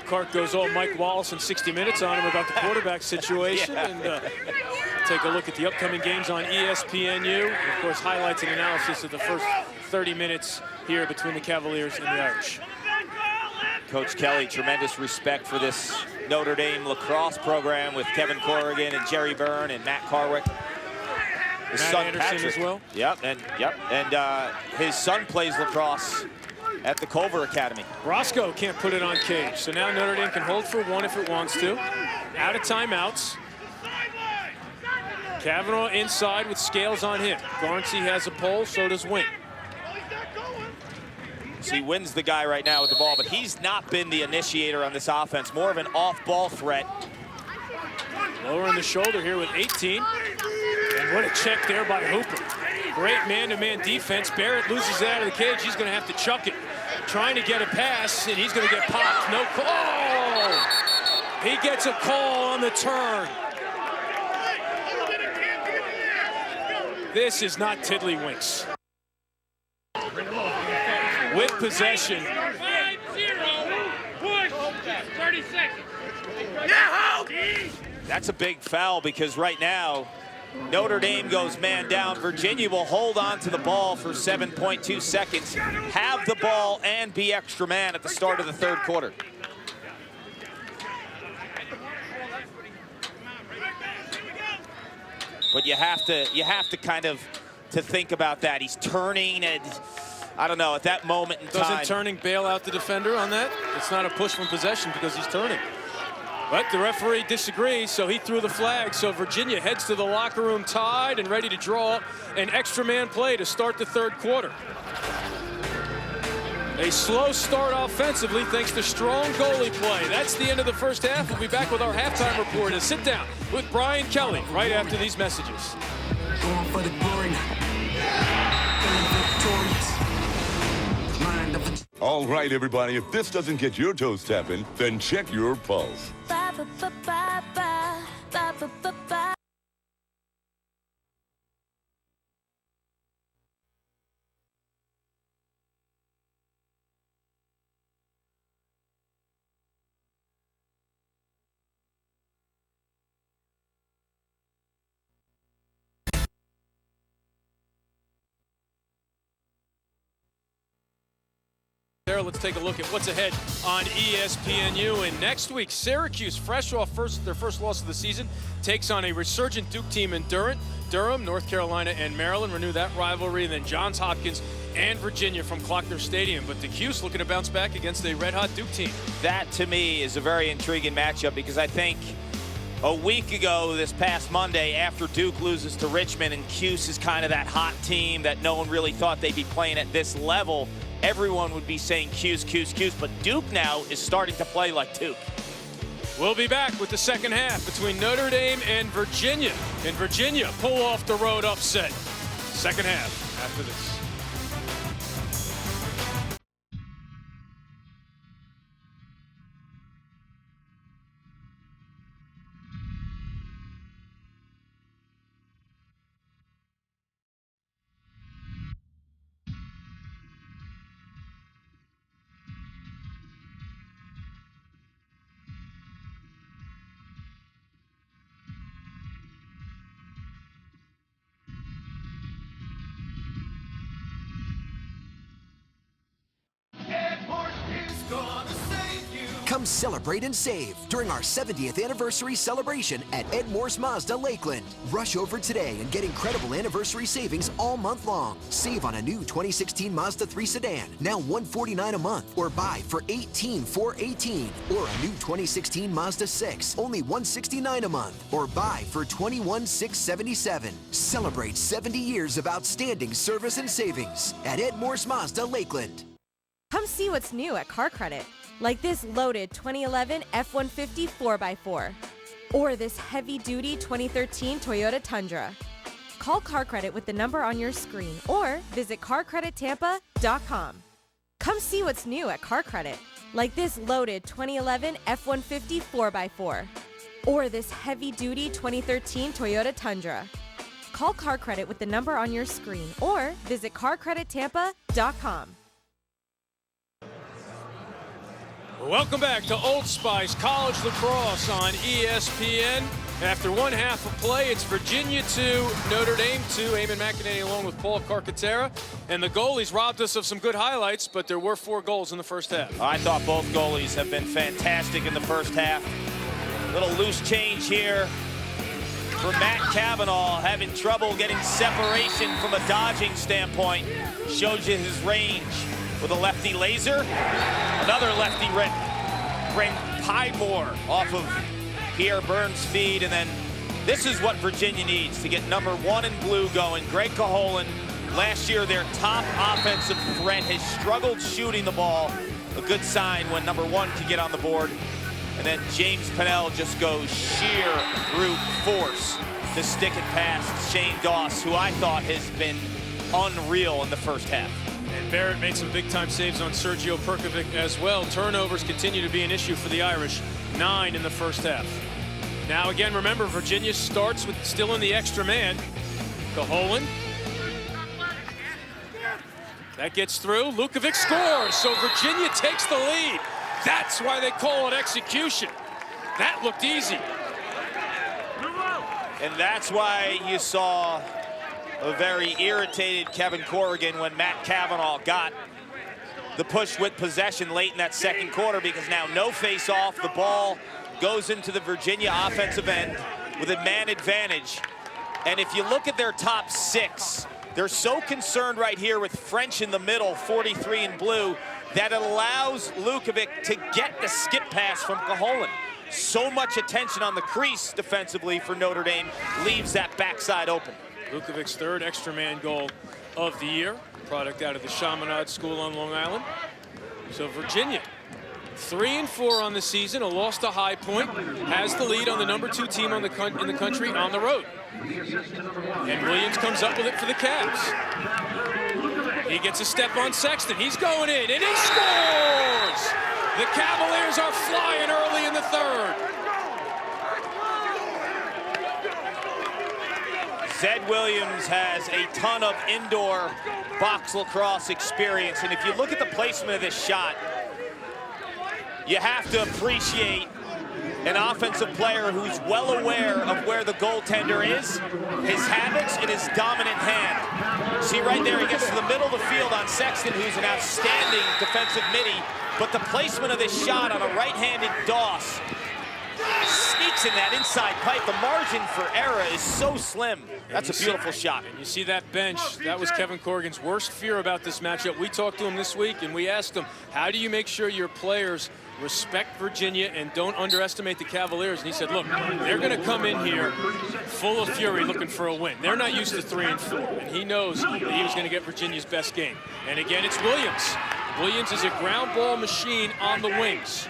Cart goes all Mike Wallace in 60 minutes on him about the quarterback situation. Yeah. And take a look at the upcoming games on ESPNU. And of course, highlights and analysis of the first 30 minutes here between the Cavaliers and the Irish. Coach Kelly, tremendous respect for this Notre Dame lacrosse program with Kevin Corrigan and Jerry Byrne and Matt Carwick. His Matt son Anderson Patrick as well. Yep, and his son plays lacrosse at the Culver Academy. Roscoe can't put it on Cage, so now Notre Dame can hold for one if it wants to. Out of timeouts. Kavanaugh inside with Scales on him. Garnsey has a pole, so does Wynn. So he wins the guy right now with the ball, but he's not been the initiator on this offense. More of an off-ball threat. Lowering the shoulder here with 18. And what a check there by Hooper. Great man-to-man defense. Barrett loses it out of the cage. He's going to have to chuck it. Trying to get a pass, and he's going to get popped. No call. Oh! He gets a call on the turn. This is not tiddlywinks. With possession. 5-0. Push. 30 seconds. That's a big foul because right now, Notre Dame goes man down. Virginia will hold on to the ball for 7.2 seconds, have the ball, and be extra man at the start of the third quarter. But you have to kind of think about that. He's turning, and I don't know, at that moment in time. Doesn't turning bail out the defender on that? It's not a push from possession because he's turning. But the referee disagrees, so he threw the flag. So Virginia heads to the locker room tied and ready to draw up an extra man play to start the third quarter. A slow start offensively thanks to strong goalie play. That's the end of the first half. We'll be back with our halftime report and sit down with Brian Kelly right after these messages. Going for the glory. All right, everybody, if this doesn't get your toes tapping, then check your pulse. Ba, ba, ba, ba, ba, ba, ba, ba, ba. Let's take a look at what's ahead on ESPNU. And next week, Syracuse, fresh off their first loss of the season, takes on a resurgent Duke team in Durham, North Carolina, and Maryland. Renew that rivalry. And then Johns Hopkins and Virginia from Klockner Stadium. But the Cuse looking to bounce back against a red-hot Duke team. That, to me, is a very intriguing matchup because I think a week ago, this past Monday, after Duke loses to Richmond, and Cuse is kind of that hot team that no one really thought they'd be playing at this level, everyone would be saying Q's, but Duke now is starting to play like Duke. We'll be back with the second half between Notre Dame and Virginia. And Virginia pull off the road upset. Second half after this. Come celebrate and save during our 70th anniversary celebration at Ed Morse Mazda Lakeland. Rush over today and get incredible anniversary savings all month long. Save on a new 2016 Mazda 3 sedan, now $149 a month, or buy for $18,418. Or a new 2016 Mazda 6, only $169 a month, or buy for $21,677. Celebrate 70 years of outstanding service and savings at Ed Morse Mazda Lakeland. Come see what's new at Car Credit, like this loaded 2011 F-150 4x4, or this heavy-duty 2013 Toyota Tundra. Call Car Credit with the number on your screen or visit carcredittampa.com. Come see what's new at Car Credit, like this loaded 2011 F-150 4x4, or this heavy-duty 2013 Toyota Tundra. Call Car Credit with the number on your screen or visit carcredittampa.com. Welcome back to Old Spice College Lacrosse on ESPN. After one half of play, it's Virginia 2, Notre Dame 2. Eamon McEnany along with Paul Carcaterra. And the goalies robbed us of some good highlights, but there were 4 goals in the first half. I thought both goalies have been fantastic in the first half. Little loose change here for Matt Cavanaugh, having trouble getting separation from a dodging standpoint. Shows you his range with a lefty laser. Another lefty rip. Brent Pymore off of Pierre Burns' feed. And then this is what Virginia needs to get number 1 in blue going. Greg Caholen, last year their top offensive threat, has struggled shooting the ball. A good sign when number 1 can get on the board. And then James Pennell just goes sheer brute force to stick it past Shane Doss, who I thought has been unreal in the first half. And Barrett made some big-time saves on Sergio Perkovic as well. Turnovers continue to be an issue for the Irish. 9 in the first half. Now again, remember, Virginia starts with still in the extra man. Caholen. That gets through. Lukovic scores, so Virginia takes the lead. That's why they call it execution. That looked easy. And that's why you saw a very irritated Kevin Corrigan when Matt Cavanaugh got the push with possession late in that second quarter, because now no face-off. The ball goes into the Virginia offensive end with a man advantage. And if you look at their top 6, they're so concerned right here with French in the middle, 43 in blue, that it allows Lukovic to get the skip pass from Caholen. So much attention on the crease defensively for Notre Dame leaves that backside open. Lukovic's 3rd extra man goal of the year, product out of the Chaminade School on Long Island. So Virginia, 3-4 on the season, a loss to High Point, has the lead on the number 2 team in the country on the road. And Williams comes up with it for the Cavs. He gets a step on Sexton. He's going in, and he scores! The Cavaliers are flying early in the 3rd. Zed Williams has a ton of indoor box lacrosse experience, and if you look at the placement of this shot, you have to appreciate an offensive player who's well aware of where the goaltender is, his habits, and his dominant hand. See right there, he gets to the middle of the field on Sexton, who's an outstanding defensive midi, but the placement of this shot on a right-handed Doss, sneaky fixing that inside pipe. The margin for error is so slim. That's a beautiful shot. And you see that bench. That was Kevin Corrigan's worst fear about this matchup. We talked to him this week, and we asked him, how do you make sure your players respect Virginia and don't underestimate the Cavaliers? And he said, look, they're going to come in here full of fury looking for a win. They're not used to 3 and 4, and he knows that he was going to get Virginia's best game. And again, it's Williams. Williams is a ground ball machine on the wings.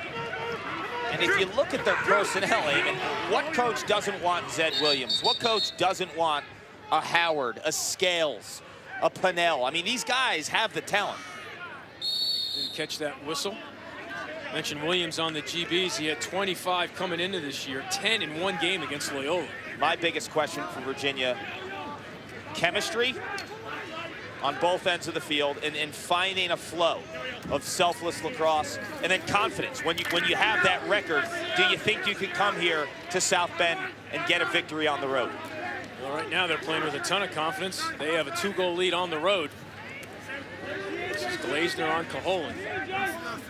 And if you look at their personnel, Eamon, what coach doesn't want Zed Williams? What coach doesn't want a Howard, a Scales, a Pennell? I mean, these guys have the talent. Didn't catch that whistle. Mentioned Williams on the GBs. He had 25 coming into this year, 10 in one game against Loyola. My biggest question for Virginia, chemistry on both ends of the field, and finding a flow of selfless lacrosse, and then confidence. When you have that record, do you think you can come here to South Bend and get a victory on the road? Well, right now they're playing with a ton of confidence. They have a 2-goal lead on the road. This is Glazner on Caholen.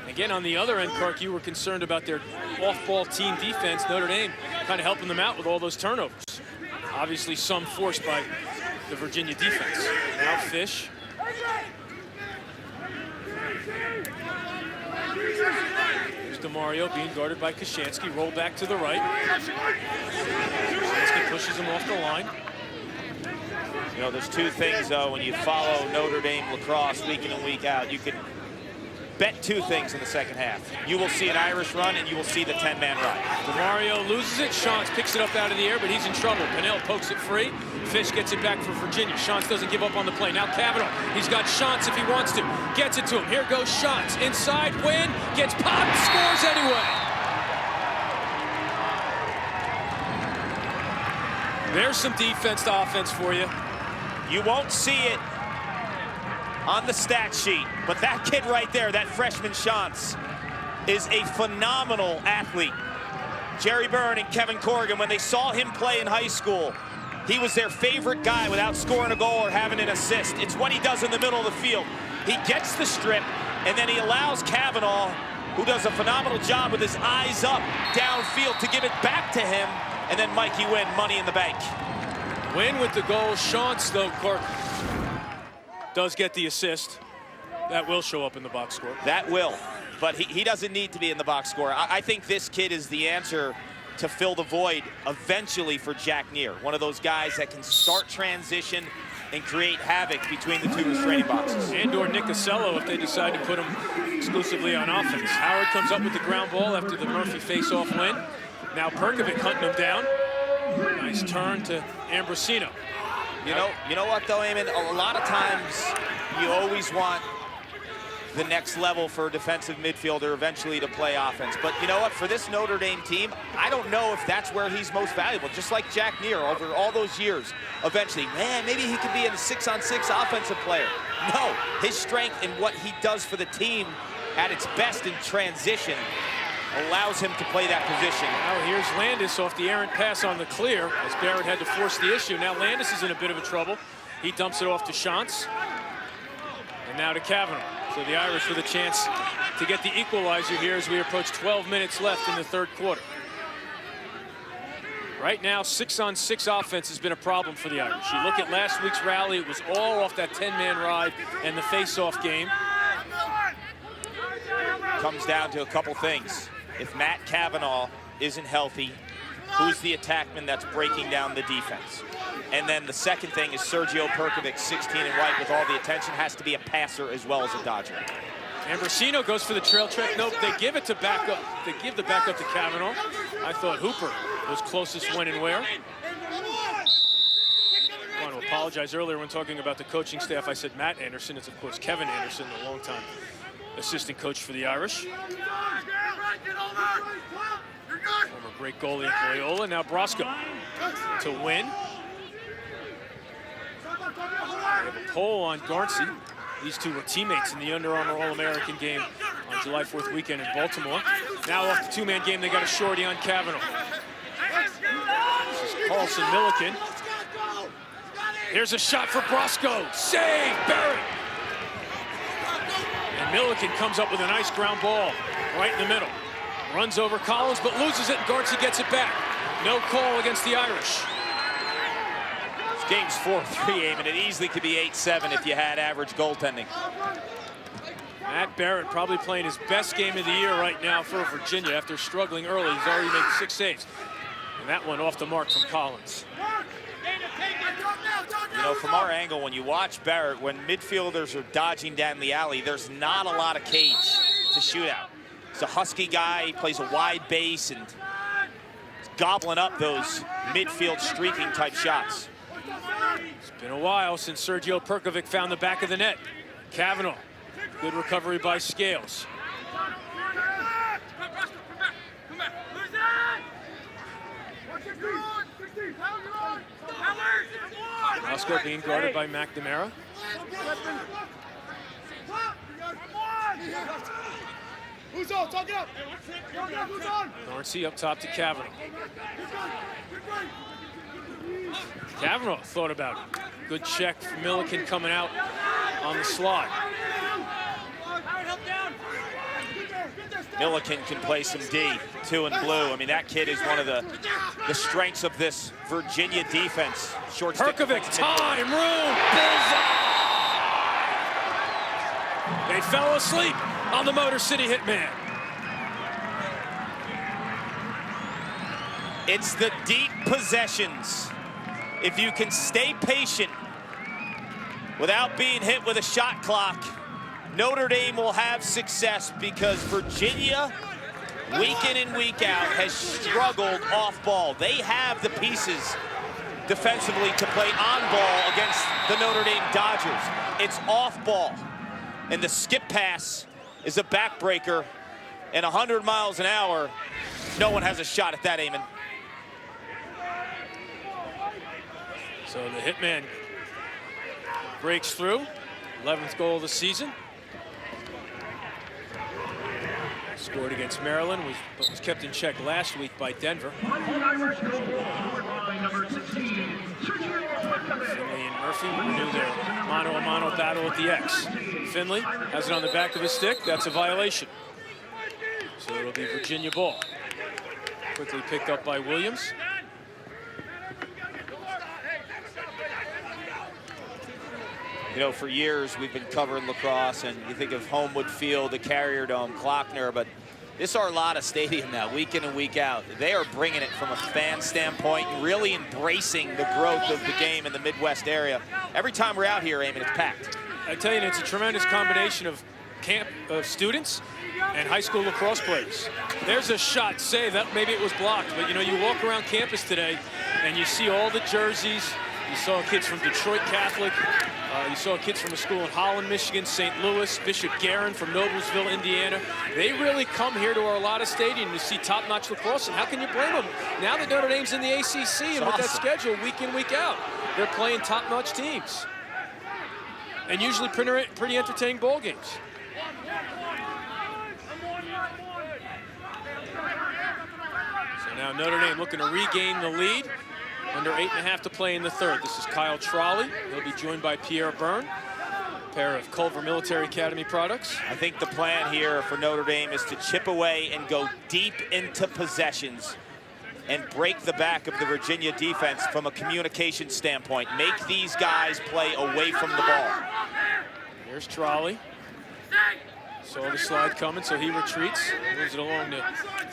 Again, on the other end, Clark, you were concerned about their off-ball team defense. Notre Dame kind of helping them out with all those turnovers. Obviously, some forced by the Virginia defense. Now Fish. Here's DeMario being guarded by Kashansky. Roll back to the right. Kashansky pushes him off the line. You know, there's two things, though, when you follow Notre Dame lacrosse week in and week out. You can bet two things in the second half. You will see an Irish run, and you will see the 10-man ride. DeMario loses it. Shantz picks it up out of the air, but he's in trouble. Pennell pokes it free. Fish gets it back for Virginia. Shantz doesn't give up on the play. Now Kavanaugh. He's got Shantz if he wants to. Gets it to him. Here goes Shantz. Inside, win. Gets popped. Scores anyway. There's some defense to offense for you. You won't see it on the stat sheet, but that kid right there, that freshman Shantz, is a phenomenal athlete. Jerry Byrne and Kevin Corrigan, when they saw him play in high school, he was their favorite guy without scoring a goal or having an assist. It's what he does in the middle of the field. He gets the strip, and then he allows Kavanaugh, who does a phenomenal job with his eyes up downfield, to give it back to him, and then Mikey Wynn, money in the bank. Win with the goal. Shantz, though, Clark, does get the assist. That will show up in the box score. That will, but he doesn't need to be in the box score. I think this kid is the answer to fill the void eventually for Jack Neer. One of those guys that can start transition and create havoc between the two restraining boxes. And/or Nick Acello if they decide to put him exclusively on offense. Howard comes up with the ground ball after the Murphy face-off win. Now Perkovic hunting him down. Nice turn to Ambrosino. You know what though, Eamon? A lot of times you always want the next level for a defensive midfielder eventually to play offense. But you know what? For this Notre Dame team, I don't know if that's where he's most valuable. Just like Jack Neer over all those years, eventually, man, maybe he could be a 6-on-6 offensive player. No, his strength and what he does for the team at its best in transition allows him to play that position. Now here's Landis off the errant pass on the clear, as Barrett had to force the issue. Now Landis is in a bit of a trouble. He dumps it off to Shantz. And now to Kavanaugh. So the Irish with a chance to get the equalizer here as we approach 12 minutes left in the third quarter. Right now, 6-on-6 offense has been a problem for the Irish. You look at last week's rally, it was all off that 10-man ride and the face-off game. Comes down to a couple things. If Matt Kavanaugh isn't healthy, who's the attackman that's breaking down the defense? And then the second thing is Sergio Perkovic, 16 and white, with all the attention, has to be a passer as well as a dodger. Ambrosino goes for the trail trick. Nope, they give it to backup. They give the backup to Kavanaugh. I thought Hooper was closest when and where. I want to apologize earlier when talking about the coaching staff. I said Matt Anderson. It's, of course, Kevin Anderson, the longtime assistant coach for the Irish. Former great goalie at Loyola. Now Brosco to win. We have a poll on Garnsey. These two were teammates in the Under Armour All-American game on July 4th weekend in Baltimore. Now off the two-man game, they got a shorty on Kavanaugh. This is Carlson Milliken. Here's a shot for Brosco. Save, Barrett. And Milliken comes up with a nice ground ball right in the middle. Runs over Collins, but loses it, and Garnsey gets it back. No call against the Irish. This game's 4-3, Eamon. It easily could be 8-7 if you had average goaltending. Matt Barrett probably playing his best game of the year right now for Virginia after struggling early. He's already made 6 saves. And that one off the mark from Collins. You know, from our angle, when you watch Barrett, when midfielders are dodging down the alley, there's not a lot of cage to shoot out. He's a husky guy, he plays a wide base, and he's gobbling up those midfield streaking type shots. It's been a while since Sergio Perkovic found the back of the net. Kavanaugh, good recovery by Scales. Roscoe being guarded by McNamara. Who's on? Talk it up. Dorncey up top to Kavanaugh. Kavanaugh thought about it. Good check for Milliken coming out on the slide. Milliken can play some D, 2 and blue. I mean, that kid is one of the strengths of this Virginia defense. Short stick. Perkovic, time, room, bullseye! They fell asleep on the Motor City Hitman. It's the deep possessions. If you can stay patient without being hit with a shot clock, Notre Dame will have success, because Virginia, week in and week out, has struggled off ball. They have the pieces defensively to play on ball against the Notre Dame Dodgers. It's off ball, and the skip pass is a backbreaker, and 100 miles an hour, no one has a shot at that, Eamon. So the Hitman breaks through, 11th goal of the season. Scored against Maryland, but was kept in check last week by Denver. Finley and Murphy renew their mano-a-mano battle at the X. Finley has it on the back of his stick. That's a violation. So it'll be Virginia ball. Quickly picked up by Williams. You know, for years we've been covering lacrosse, and you think of Homewood Field, the Carrier Dome, Klockner, but this Arlotta Stadium now, week in and week out, they are bringing it from a fan standpoint and really embracing the growth of the game in the Midwest area. Every time we're out here, Eamon, it's packed. I tell you, it's a tremendous combination of students and high school lacrosse players. There's a shot, say that maybe it was blocked, but you know, you walk around campus today and you see all the jerseys. You saw kids from Detroit Catholic. You saw kids from a school in Holland, Michigan, St. Louis, Bishop Guerin from Noblesville, Indiana. They really come here to Arlotta Stadium to see top-notch lacrosse, and how can you blame them? Now that Notre Dame's in the ACC and with that schedule week in, week out, they're playing top-notch teams. And usually pretty entertaining ball games. So now Notre Dame looking to regain the lead. Under 8.5 to play in the third. This is Kyle Trolley. He'll be joined by Pierre Byrne, a pair of Culver Military Academy products. I think the plan here for Notre Dame is to chip away and go deep into possessions and break the back of the Virginia defense from a communication standpoint. Make these guys play away from the ball. Here's Trolley. Saw the slide coming, so he retreats. Moves it along to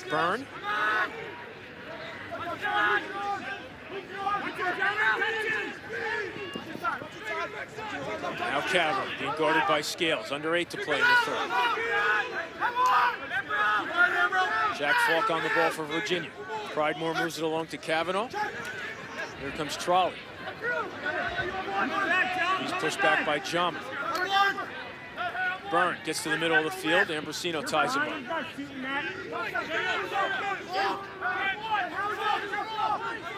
Byrne. Now Kavanaugh being guarded by Scales. Under 8 to play in the third. Jack Falk on the ball for Virginia. Pridemore moves it along to Kavanaugh. Here comes Trolley. He's pushed back by Jama. Byrne gets to the middle of the field. Ambrosino ties him up.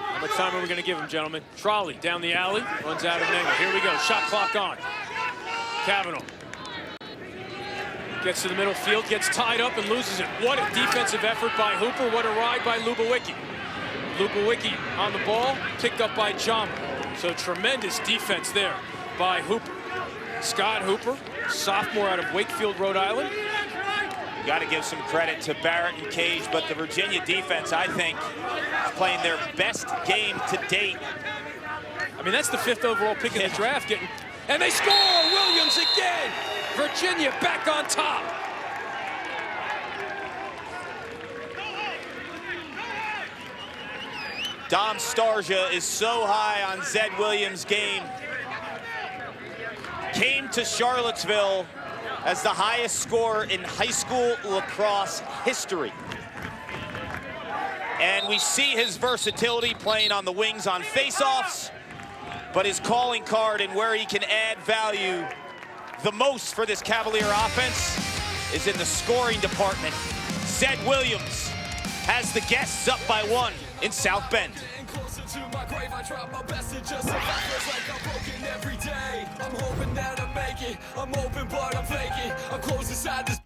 How much time are we going to give him, gentlemen? Trolley down the alley, runs out of angle. Here we go, shot clock on. Kavanaugh gets to the middle field, gets tied up and loses it. What a defensive effort by Hooper. What a ride by Lubawicki. Lubawicki on the ball, picked up by Jama. So tremendous defense there by Hooper. Scott Hooper, sophomore out of Wakefield, Rhode Island. Got to give some credit to Barrett and Cage, but the Virginia defense, I think, is playing their best game to date. I mean, that's the 5th overall pick in the draft. And they score! Williams again! Virginia back on top. Dom Starsia is so high on Zed Williams' game. Came to Charlottesville as the highest scorer in high school lacrosse history. And we see his versatility playing on the wings on faceoffs, but his calling card and where he can add value the most for this Cavalier offense is in the scoring department. Zed Williams has the guests up by 1 in South Bend. I'm hoping that I make it. I'm open, but I'm faking. I'm close inside this.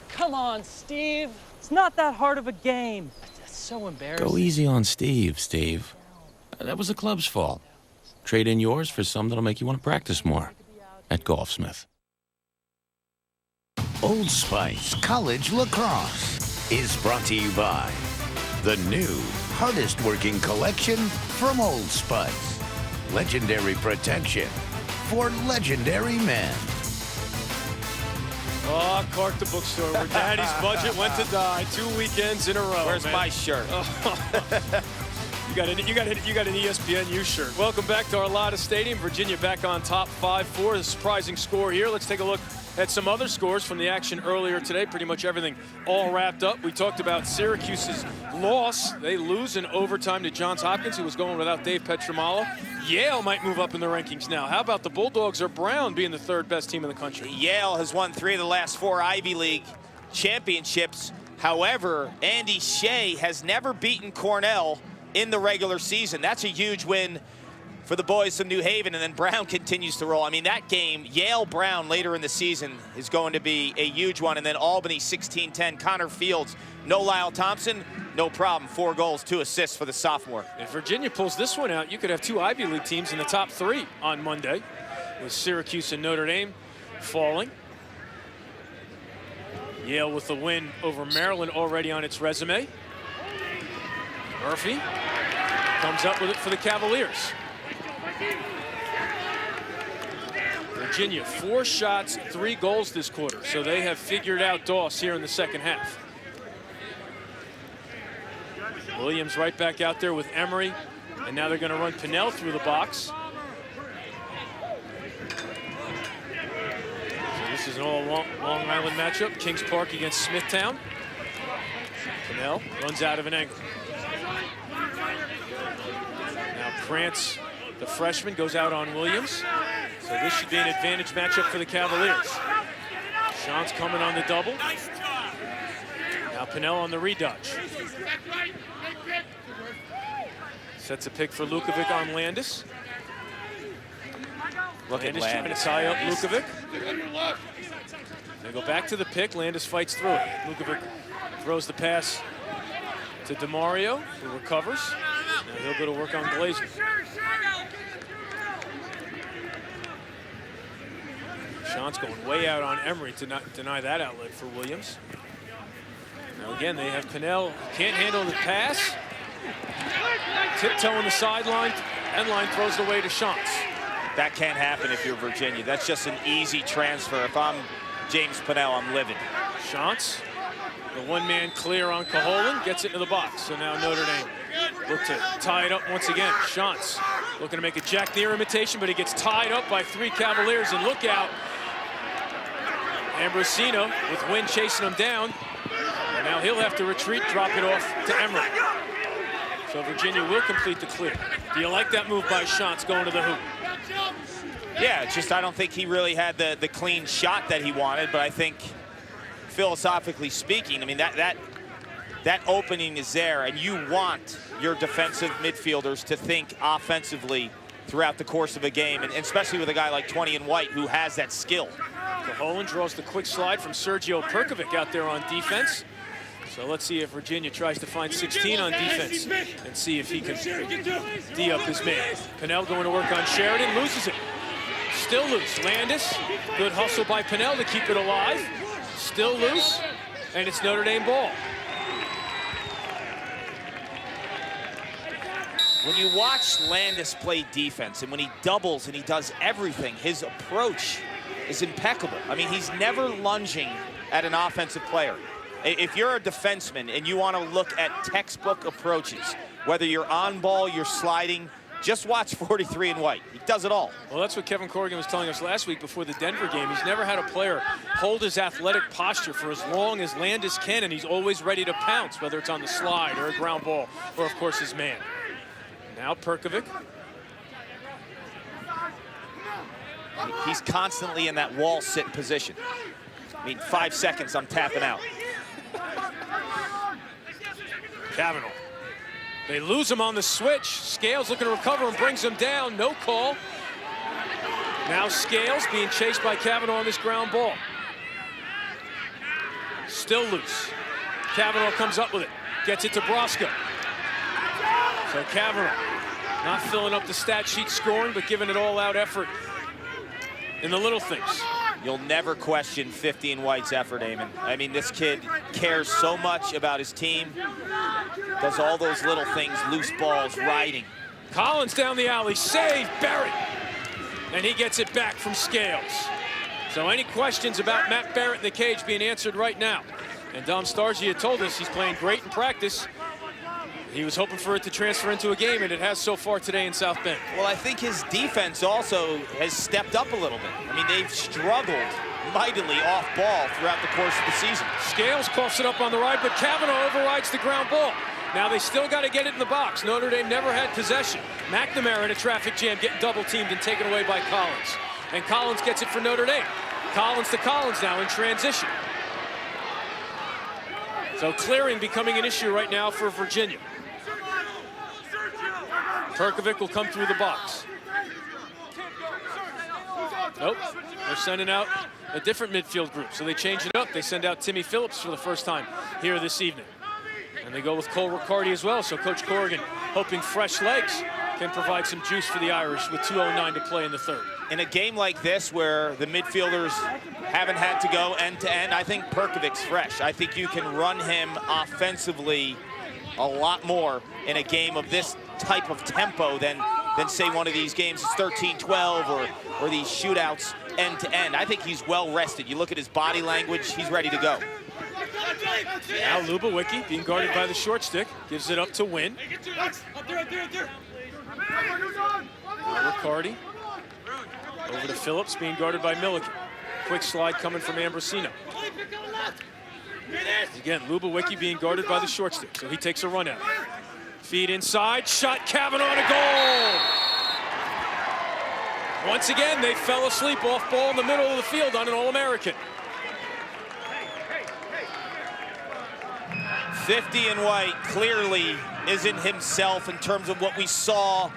Come on, Steve. It's not that hard of a game. It's so embarrassing. Go easy on Steve, Steve. That was the club's fault. Trade in yours for some that'll make you want to practice more. At Golfsmith. Old Spice College Lacrosse is brought to you by the new hardest working collection from Old Spice. Legendary protection for legendary men. Oh, Clark the bookstore, where Daddy's budget went to die 2 weekends in a row. Where's man? my shirt? You got an ESPN U shirt. Welcome back to Arlada Stadium. Virginia back on top 5-4. The surprising score here. Let's take a look at some other scores from the action earlier today. Pretty much everything all wrapped up. We talked about Syracuse's loss. They lose in overtime to Johns Hopkins, who was going without Dave Petramalo. Yale might move up in the rankings now. How about the Bulldogs or Brown being the 3rd best team in the country? Yale has won 3 of the last 4 Ivy League championships. However, Andy Shea has never beaten Cornell in the regular season. That's a huge win for the boys from New Haven, and then Brown continues to roll. I mean, that game, Yale-Brown later in the season, is going to be a huge one. And then Albany 16-10, Connor Fields, no Lyle Thompson, no problem. 4 goals, 2 assists for the sophomore. If Virginia pulls this one out, you could have 2 Ivy League teams in the top 3 on Monday, with Syracuse and Notre Dame falling. Yale with the win over Maryland already on its resume. Murphy comes up with it for the Cavaliers. Virginia, 4 shots, 3 goals this quarter, so they have figured out Doss here in the second half. Williams right back out there with Emery, and now they're going to run Pinnell through the box. So this is an all Long Island matchup. Kings Park against Smithtown. Pinnell runs out of an angle. Now Krantz, the freshman, goes out on Williams. So this should be an advantage matchup for the Cavaliers. Sean's coming on the double. Now Pinnell on the redodge. Sets a pick for Lukovic on Landis. Landis trying to tie up Lukovic. They go back to the pick. Landis fights through it. Lukovic throws the pass to DeMario, who recovers. Now he'll go to work on Glazer. Sean's going way out on Emery to not deny that outlet for Williams. Now again, they have Pinnell. Can't handle the pass. Tiptoe on the sideline. Endline throws it away to Shantz. That can't happen if you're Virginia. That's just an easy transfer. If I'm James Pinnell, I'm living. Shantz, the one-man clear on Caholen, gets it into the box. So now Notre Dame look to tie it up once again. Shantz looking to make a Jack Neer imitation, but he gets tied up by 3 Cavaliers. And look out, Ambrosino with Wynn chasing him down. And now he'll have to retreat, drop it off to Emery. So Virginia will complete the clear. Do you like that move by Shantz going to the hoop? Yeah, it's just I don't think he really had the clean shot that he wanted, but I think philosophically speaking, I mean, that opening is there, and you want your defensive midfielders to think offensively throughout the course of a game, and especially with a guy like 20 and White who has that skill. Caholen draws the quick slide from Sergio Perkovic out there on defense. So let's see if Virginia tries to find 16 on defense and see if he can D up his man. Pinnell going to work on Sheridan, loses it. Still loose, Landis. Good hustle by Pinnell to keep it alive. Still loose, and it's Notre Dame ball. When you watch Landis play defense, and when he doubles and he does everything, his approach is impeccable. I mean, he's never lunging at an offensive player. If you're a defenseman and you want to look at textbook approaches, whether you're on ball, you're sliding, just watch 43 and White. He does it all. Well, that's what Kevin Corrigan was telling us last week before the Denver game. He's never had a player hold his athletic posture for as long as Landis can, and he's always ready to pounce, whether it's on the slide or a ground ball, or of course his man. Now Perkovic. He's constantly in that wall sit position. I mean, 5 seconds, I'm tapping out. Cavanaugh. They lose him on the switch. Scales looking to recover and brings him down. No call. Now Scales being chased by Cavanaugh on this ground ball. Still loose. Cavanaugh comes up with it. Gets it to Brosco. So Cavanaugh not filling up the stat sheet scoring, but giving it all-out effort in the little things. You'll never question 50 and White's effort, Eamon. I mean, this kid cares so much about his team. Does all those little things, loose balls, riding. Collins down the alley, save, Barrett. And he gets it back from Scales. So any questions about Matt Barrett in the cage being answered right now. And Dom Stargy had told us he's playing great in practice. He was hoping for it to transfer into a game, and it has so far today in South Bend. Well, I think his defense also has stepped up a little bit. I mean, they've struggled mightily off ball throughout the course of the season. Scales coughs it up on the ride, but Cavanaugh overrides the ground ball. Now they still got to get it in the box. Notre Dame never had possession. McNamara in a traffic jam getting double teamed and taken away by Collins. And Collins gets it for Notre Dame. Collins to Collins now in transition. So clearing becoming an issue right now for Virginia. Perkovic will come through the box. Nope, they're sending out a different midfield group, so they change it up. They send out Timmy Phillips for the first time here this evening. And they go with Cole Riccardi as well, so Coach Corrigan, hoping fresh legs, can provide some juice for the Irish with 2:09 to play in the third. In a game like this where the midfielders haven't had to go end-to-end, I think Perkovic's fresh. I think you can run him offensively a lot more in a game of this type of tempo than say one of these games is 13-12 or these shootouts end-to-end. I think he's well rested. You look at his body language, he's ready to go. Now Lubawicki being guarded by the short stick, gives it up to Wynn. Riccardi over to Phillips, being guarded by Milliken. Quick slide coming from Ambrosino. Again, Lubawicki being guarded by the short stick, so he takes a run out. Feed inside, shot, Cavanaugh to goal! Once again, they fell asleep off ball in the middle of the field on an All-American. 50 and White clearly isn't himself in terms of what we saw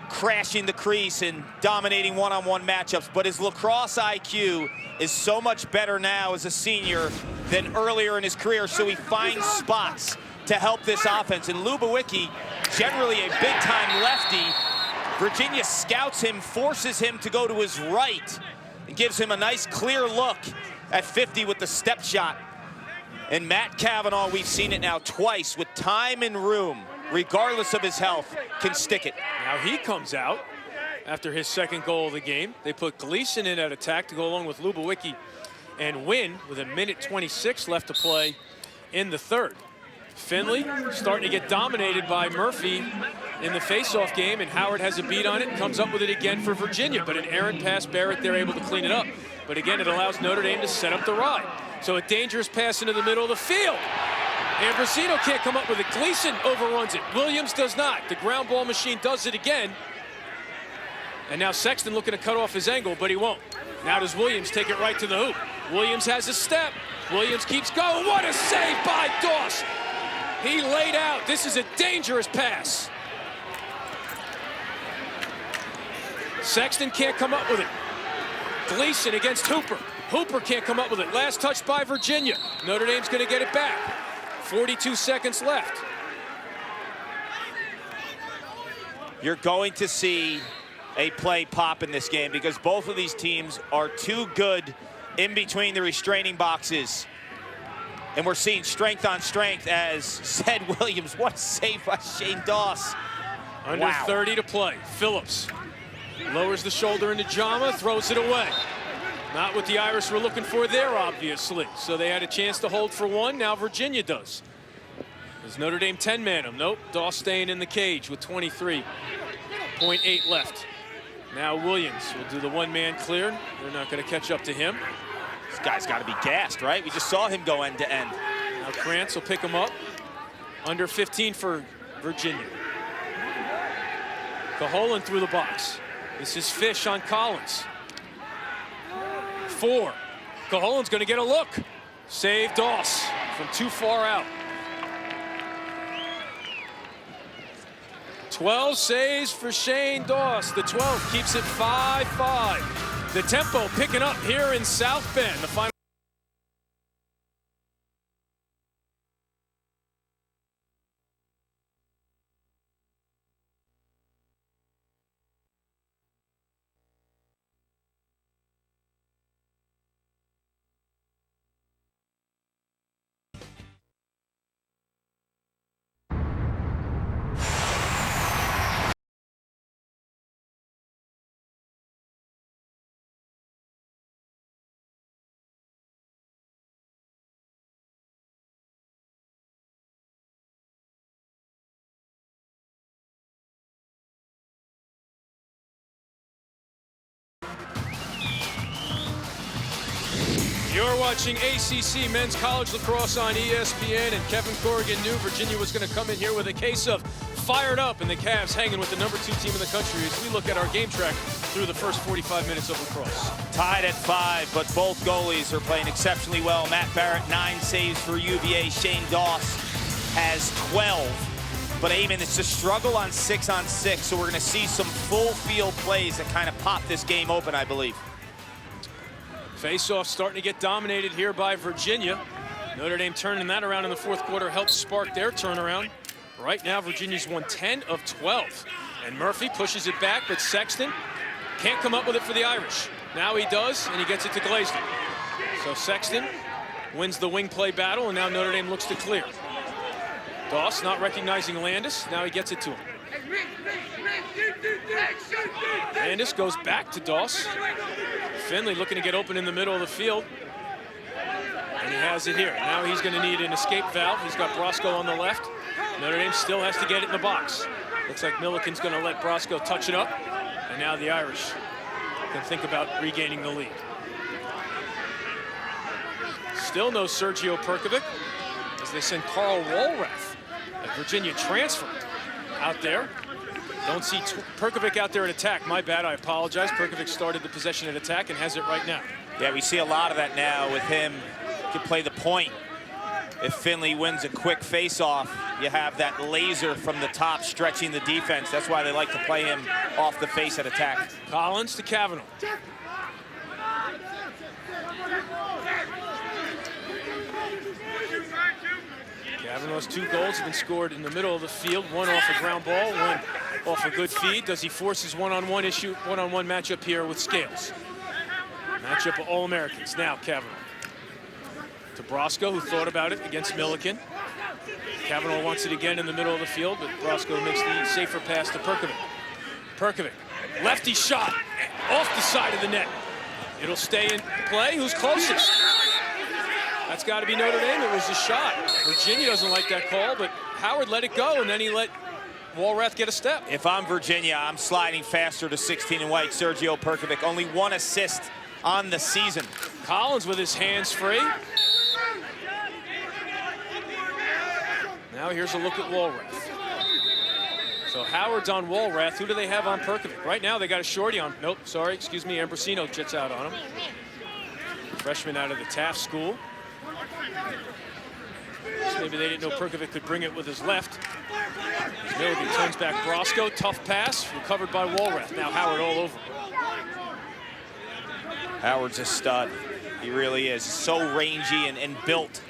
crashing the crease and dominating one-on-one matchups, but his lacrosse IQ is so much better now as a senior than earlier in his career, so he finds spots to help this offense. And Lubawicki, generally a big-time lefty, Virginia scouts him, forces him to go to his right, and gives him a nice clear look at 50 with the step shot. And Matt Cavanaugh, we've seen it now twice, with time and room, regardless of his health, can stick it. Now he comes out after his second goal of the game. They put Gleason in at attack to go along with Lubawicki and Wynn with 1:26 left to play in the third. Finley starting to get dominated by Murphy in the face-off game, and Howard has a beat on it, comes up with it again for Virginia, but an errant pass, Barrett, they're able to clean it up. But again, it allows Notre Dame to set up the ride. So a dangerous pass into the middle of the field. Ambrosino can't come up with it. Gleason overruns it. Williams does not. The ground ball machine does it again. And now Sexton looking to cut off his angle, but he won't. Now does Williams take it right to the hoop. Williams has a step. Williams keeps going. What a save by Doss. He laid out. This is a dangerous pass. Sexton can't come up with it. Gleason against Hooper. Hooper can't come up with it. Last touch by Virginia. Notre Dame's going to get it back. 42 seconds left. You're going to see a play pop in this game because both of these teams are too good in between the restraining boxes. And we're seeing strength on strength, as said Williams. What a save by Shane Doss. Under 30 to play. Phillips lowers the shoulder into Jama, throws it away. Not what the Irish were looking for there, obviously. So they had a chance to hold for one. Now Virginia does. Does Notre Dame 10-man him? Nope. Doss staying in the cage with 23.8 left. Now Williams will do the one-man clear. They're not going to catch up to him. This guy's got to be gassed, right? We just saw him go end to end. Now Krantz will pick him up. Under 15 for Virginia. Caholen through the box. This is Fish on Collins. 4. Caholen's going to get a look. Save Doss from too far out. 12 saves for Shane Doss. The 12 keeps it 5-5. The tempo picking up here in South Bend. The final. You're watching ACC Men's College Lacrosse on ESPN, and Kevin Corrigan knew Virginia was going to come in here with a case of fired up, and the Cavs hanging with the #2 team in the country as we look at our game track through the first 45 minutes of lacrosse. Tied at 5, but both goalies are playing exceptionally well. Matt Barrett, 9 saves for UVA. Shane Doss has 12. But Eamon, it's a struggle on 6-on-6, so we're going to see some full field plays that kind of pop this game open, I believe. Face-off starting to get dominated here by Virginia. Notre Dame turning that around in the fourth quarter helped spark their turnaround. Right now, Virginia's won 10 of 12. And Murphy pushes it back, but Sexton can't come up with it for the Irish. Now he does, and he gets it to Glazer. So Sexton wins the wing play battle, and now Notre Dame looks to clear. Doss not recognizing Landis. Now he gets it to him. Landis goes back to Doss. Finley looking to get open in the middle of the field. And he has it here. Now he's going to need an escape valve. He's got Brosco on the left. Notre Dame still has to get it in the box. Looks like Milliken's going to let Brosco touch it up. And now the Irish can think about regaining the lead. Still no Sergio Perkovic as they send Carl Wohlrath, a Virginia transfer, out there. Don't see Perkovic out there at attack. My bad, I apologize. Perkovic started the possession at attack and has it right now. Yeah, we see a lot of that now with him. He can play the point. If Finley wins a quick face-off, you have that laser from the top stretching the defense. That's why they like to play him off the face at attack. Collins to Cavanaugh. Cavanaugh's 2 goals have been scored in the middle of the field. One off a ground ball, one off a good feed. Does he force his one-on-one matchup here with Scales? Matchup of All-Americans. Now Cavanaugh to Brosco, who thought about it against Milliken. Cavanaugh wants it again in the middle of the field, but Brosco makes the safer pass to Perkovic. Perkovic, lefty shot off the side of the net. It'll stay in play. Who's closest? That's got to be Notre Dame. It was a shot. Virginia doesn't like that call, but Howard let it go, and then he let Walrath get a step. If I'm Virginia, I'm sliding faster to 16 and white. Sergio Perkovic, only 1 assist on the season. Collins with his hands free. Now here's a look at Walrath. So Howard's on Walrath. Who do they have on Perkovic? Right now they got a shorty on. Nope, sorry, excuse me. Ambrosino jets out on him. Freshman out of the Taft School. Maybe they didn't know Perkovic could bring it with his left. Milligan turns back Brosco. Tough pass, recovered by Walrath. Now Howard all over. Howard's a stud. He really is. So rangy and built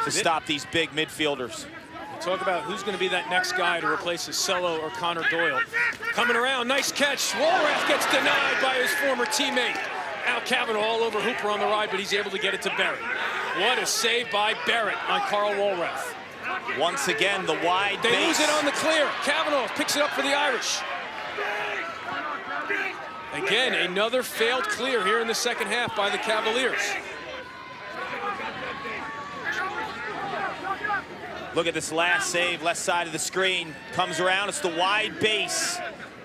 to stop these big midfielders. Talk about who's going to be that next guy to replace Casello or Connor Doyle. Coming around, nice catch. Walrath gets denied by his former teammate. Al Cavanaugh all over Hooper on the ride, but he's able to get it to Barrett. What a save by Barrett on Carl Walrath. Once again, the wide They base. lose it on the clear. Cavanaugh picks it up for the Irish. Again, another failed clear here in the second half by the Cavaliers. Look at this last save, left side of the screen. Comes around, it's the wide base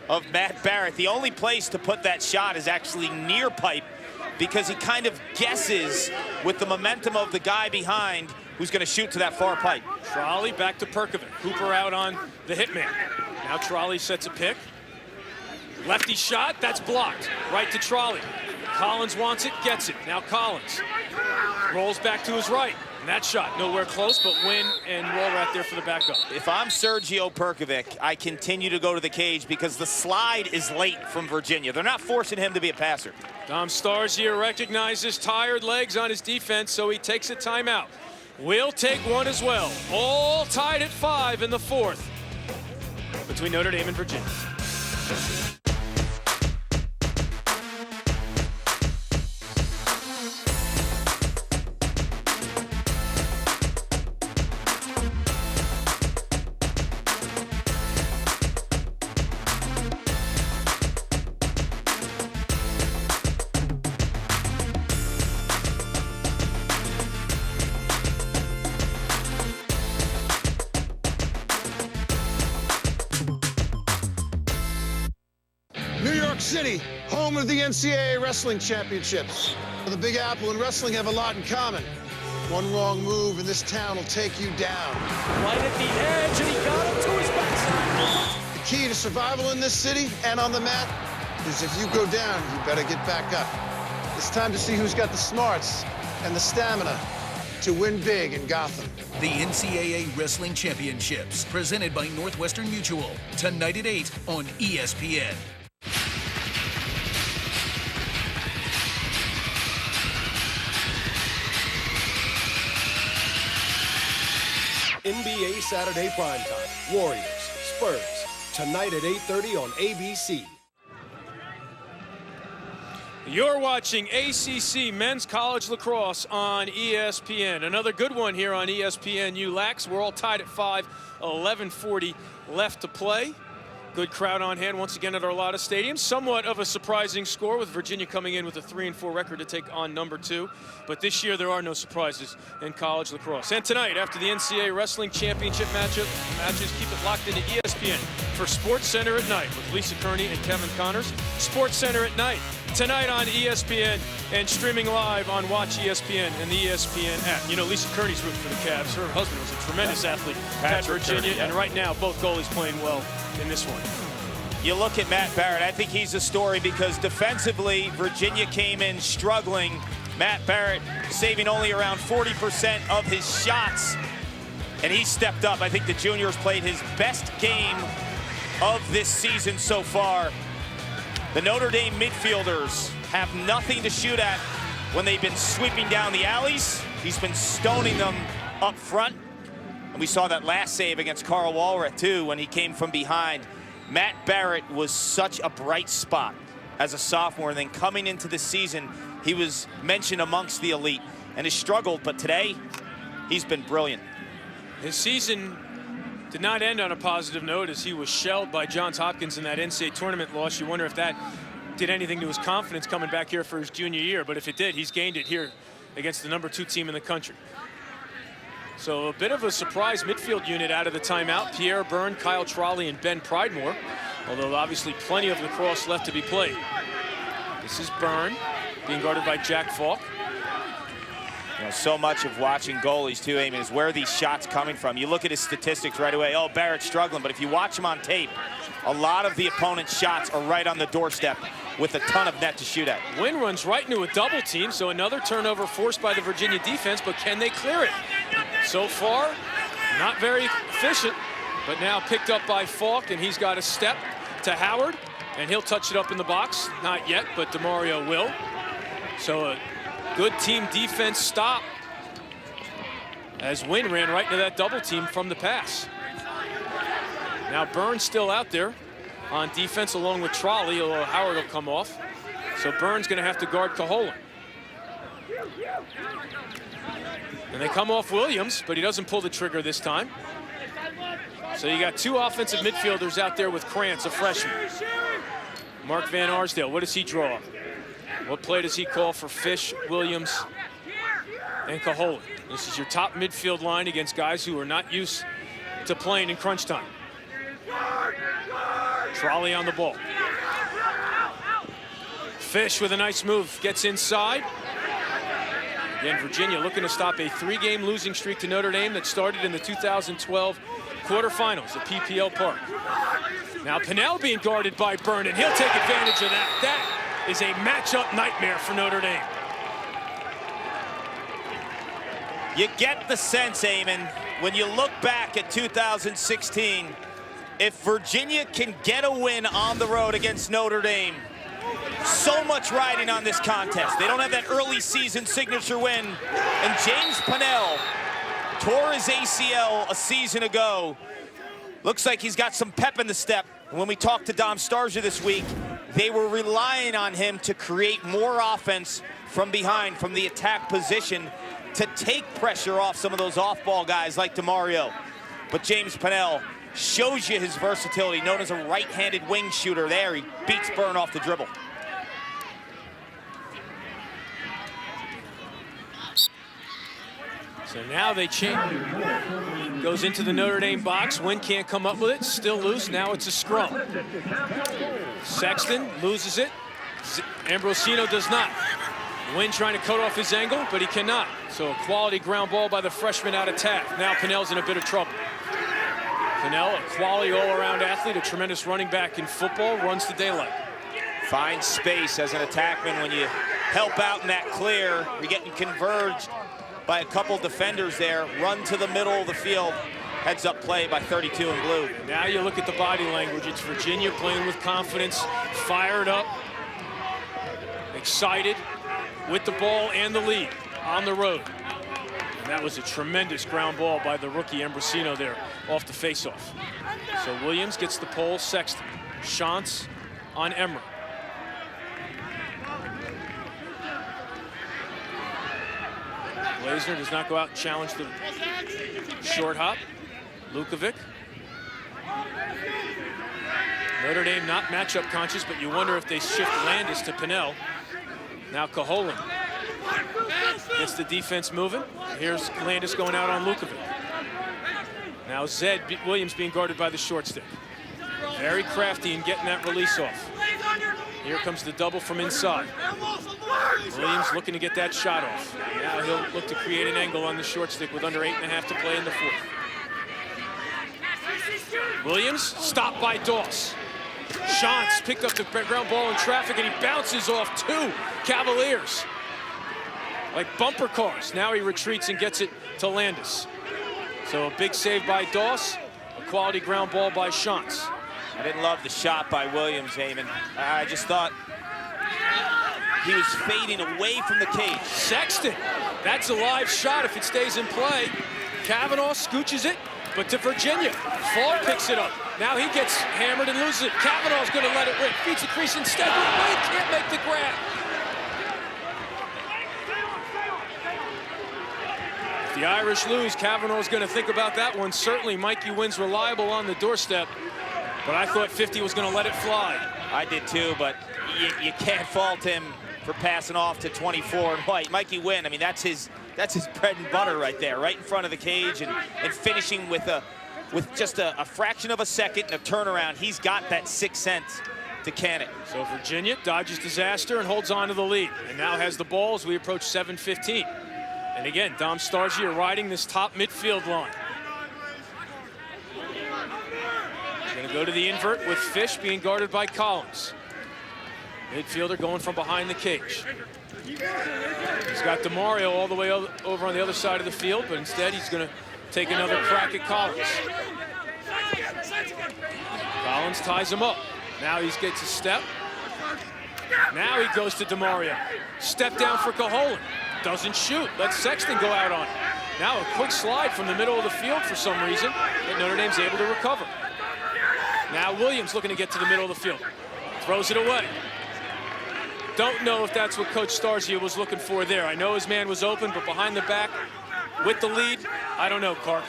of Matt Barrett. The only place to put that shot is actually near pipe because he kind of guesses with the momentum of the guy behind who's gonna shoot to that far pipe. Trolley back to Perkovic. Hooper out on the hitman. Now Trolley sets a pick. Lefty shot, that's blocked. Right to Trolley. Collins wants it, gets it. Now Collins rolls back to his right. And that shot nowhere close, but Wynn and Walrath there for the backup. If I'm Sergio Perkovic, I continue to go to the cage because the slide is late from Virginia. They're not forcing him to be a passer. Dom Starzier recognizes tired legs on his defense, so he takes a timeout. We'll take one as well. All tied at 5 in the fourth between Notre Dame and Virginia. City, home of the NCAA Wrestling Championships. The Big Apple and wrestling have a lot in common. One wrong move and this town will take you down. Right at the edge, and he got him to his backside. The key to survival in this city and on the mat is if you go down, you better get back up. It's time to see who's got the smarts and the stamina to win big in Gotham. The NCAA Wrestling Championships, presented by Northwestern Mutual, tonight at 8 on ESPN. NBA Saturday primetime. Warriors, Spurs. Tonight at 8:30 on ABC. You're watching ACC Men's College Lacrosse on ESPN. Another good one here on ESPN ULAX. We're all tied at 5, 11:40 left to play. Good crowd on hand once again at our Lotta Stadium. Somewhat of a surprising score with Virginia coming in with a 3-4 record to take on number 2. But this year there are no surprises in college lacrosse. And tonight, after the NCAA Wrestling Championship matches, keep it locked into ESPN for Sports Center at Night with Lisa Kearney and Kevin Connors. Sports Center at Night tonight on ESPN and streaming live on Watch ESPN and the ESPN app. You know, Lisa Kearney's rooting for the Cavs. Her husband was a tremendous athlete at Virginia, and right now both goalies playing well in this one. You look at Matt Barrett, I think he's a story because defensively, Virginia came in struggling. Matt Barrett saving only around 40% of his shots, and he stepped up. I think the junior's played his best game of this season so far. The Notre Dame midfielders have nothing to shoot at when they've been sweeping down the alleys. He's been stoning them up front. And we saw that last save against Carl Walrath, too, when he came from behind. Matt Barrett was such a bright spot as a sophomore. And then coming into the season, he was mentioned amongst the elite and has struggled. But today, he's been brilliant. His season did not end on a positive note as he was shelled by Johns Hopkins in that NCAA tournament loss. You wonder if that did anything to his confidence coming back here for his junior year. But if it did, he's gained it here against the number 2 team in the country. So a bit of a surprise midfield unit out of the timeout. Pierre Byrne, Kyle Trolley, and Ben Pridemore. Although obviously plenty of lacrosse left to be played. This is Byrne being guarded by Jack Falk. You know, so much of watching goalies too, Eamon, is where are these shots coming from? You look at his statistics right away. Oh, Barrett's struggling, but if you watch him on tape, a lot of the opponent's shots are right on the doorstep with a ton of net to shoot at. Wynn runs right into a double team, so another turnover forced by the Virginia defense, but can they clear it? So far, not very efficient, but now picked up by Falk, and he's got a step to Howard, and he'll touch it up in the box. Not yet, but DeMario will. So a good team defense stop as Wynn ran right into that double team from the pass. Now Byrne's still out there on defense along with Trolley, although Howard will come off. So Byrne's going to have to guard Caholen. And they come off Williams, but he doesn't pull the trigger this time. So you got two offensive midfielders out there with Krantz, a freshman. Mark Van Arsdale, what does he draw? What play does he call for Fish, Williams, and Caholen? This is your top midfield line against guys who are not used to playing in crunch time. Trolley on the ball. Fish with a nice move, gets inside. Again, Virginia looking to stop a 3-game losing streak to Notre Dame that started in the 2012 quarterfinals at PPL Park. Now Pinnell being guarded by Byrne, and he'll take advantage of that. That is a matchup nightmare for Notre Dame. You get the sense, Eamon, when you look back at 2016, if Virginia can get a win on the road against Notre Dame, so much riding on this contest. They don't have that early season signature win. And James Pinnell tore his ACL a season ago. Looks like he's got some pep in the step. And when we talked to Dom Starsia this week, they were relying on him to create more offense from behind, from the attack position, to take pressure off some of those off-ball guys like DeMario. But James Pinnell shows you his versatility, known as a right-handed wing shooter there. He beats Byrne off the dribble. So now they change. Goes into the Notre Dame box. Wynn can't come up with it. Still loose. Now it's a scrum. Sexton loses it. Ambrosino does not. Wynn trying to cut off his angle, but he cannot. So a quality ground ball by the freshman out of Taft. Now Pinnell's in a bit of trouble. Pinnell, a quality all-around athlete, a tremendous running back in football, runs to daylight. Finds space as an attackman when you help out in that clear. You're getting converged by a couple defenders there. Run to the middle of the field. Heads up play by 32 in blue. Now you look at the body language. It's Virginia playing with confidence, fired up, excited, with the ball and the lead on the road. And that was a tremendous ground ball by the rookie Ambrosino there off the faceoff. So Williams gets the pole, Sexton. Shantz on Emmer. Glazner does not go out and challenge the short hop. Lukovic. Notre Dame not matchup conscious, but you wonder if they shift Landis to Pinnell. Now Caholen gets the defense moving. Here's Landis going out on Lukovic. Now Zed Williams being guarded by the short stick. Very crafty in getting that release off. Here comes the double from inside. Williams looking to get that shot off. Now he'll look to create an angle on the short stick with under 8.5 to play in the fourth. Williams stopped by Doss. Shantz picked up the ground ball in traffic, and he bounces off two Cavaliers like bumper cars. Now he retreats and gets it to Landis. So a big save by Doss, a quality ground ball by Shantz. I didn't love the shot by Williams, Eamon. I just thought he was fading away from the cage. Sexton, that's a live shot if it stays in play. Kavanaugh scooches it, but to Virginia. Falk picks it up. Now he gets hammered and loses it. Kavanaugh's going to let it rip. Feeds the crease instead, but Wade can't make the grab. If the Irish lose, Kavanaugh's going to think about that one. Certainly Mikey Wynn's reliable on the doorstep, but I thought 50 was going to let it fly. I did too, but you can't fault him for passing off to 24 and White. Mikey Wynn, I mean, that's his That's his bread and butter right there, right in front of the cage, and finishing with just a fraction of a second and a turnaround. He's got that 6th sense to can it. So Virginia dodges disaster and holds on to the lead, and now has the ball as we approach 7:15. And again, Dom Starsia riding this top midfield line. He's going to go to the invert with Fish being guarded by Collins. Midfielder going from behind the cage. He's got DeMario all the way over on the other side of the field, but instead he's going to take another crack at Collins. Collins ties him up. Now he gets a step. Now he goes to DeMario. Step down for Cajolan. Doesn't shoot. Lets Sexton go out on it. Now a quick slide from the middle of the field for some reason, but Notre Dame's able to recover. Now Williams looking to get to the middle of the field. Throws it away. Don't know if that's what Coach Starsia was looking for there. I know his man was open, but behind the back with the lead, I don't know, Clark.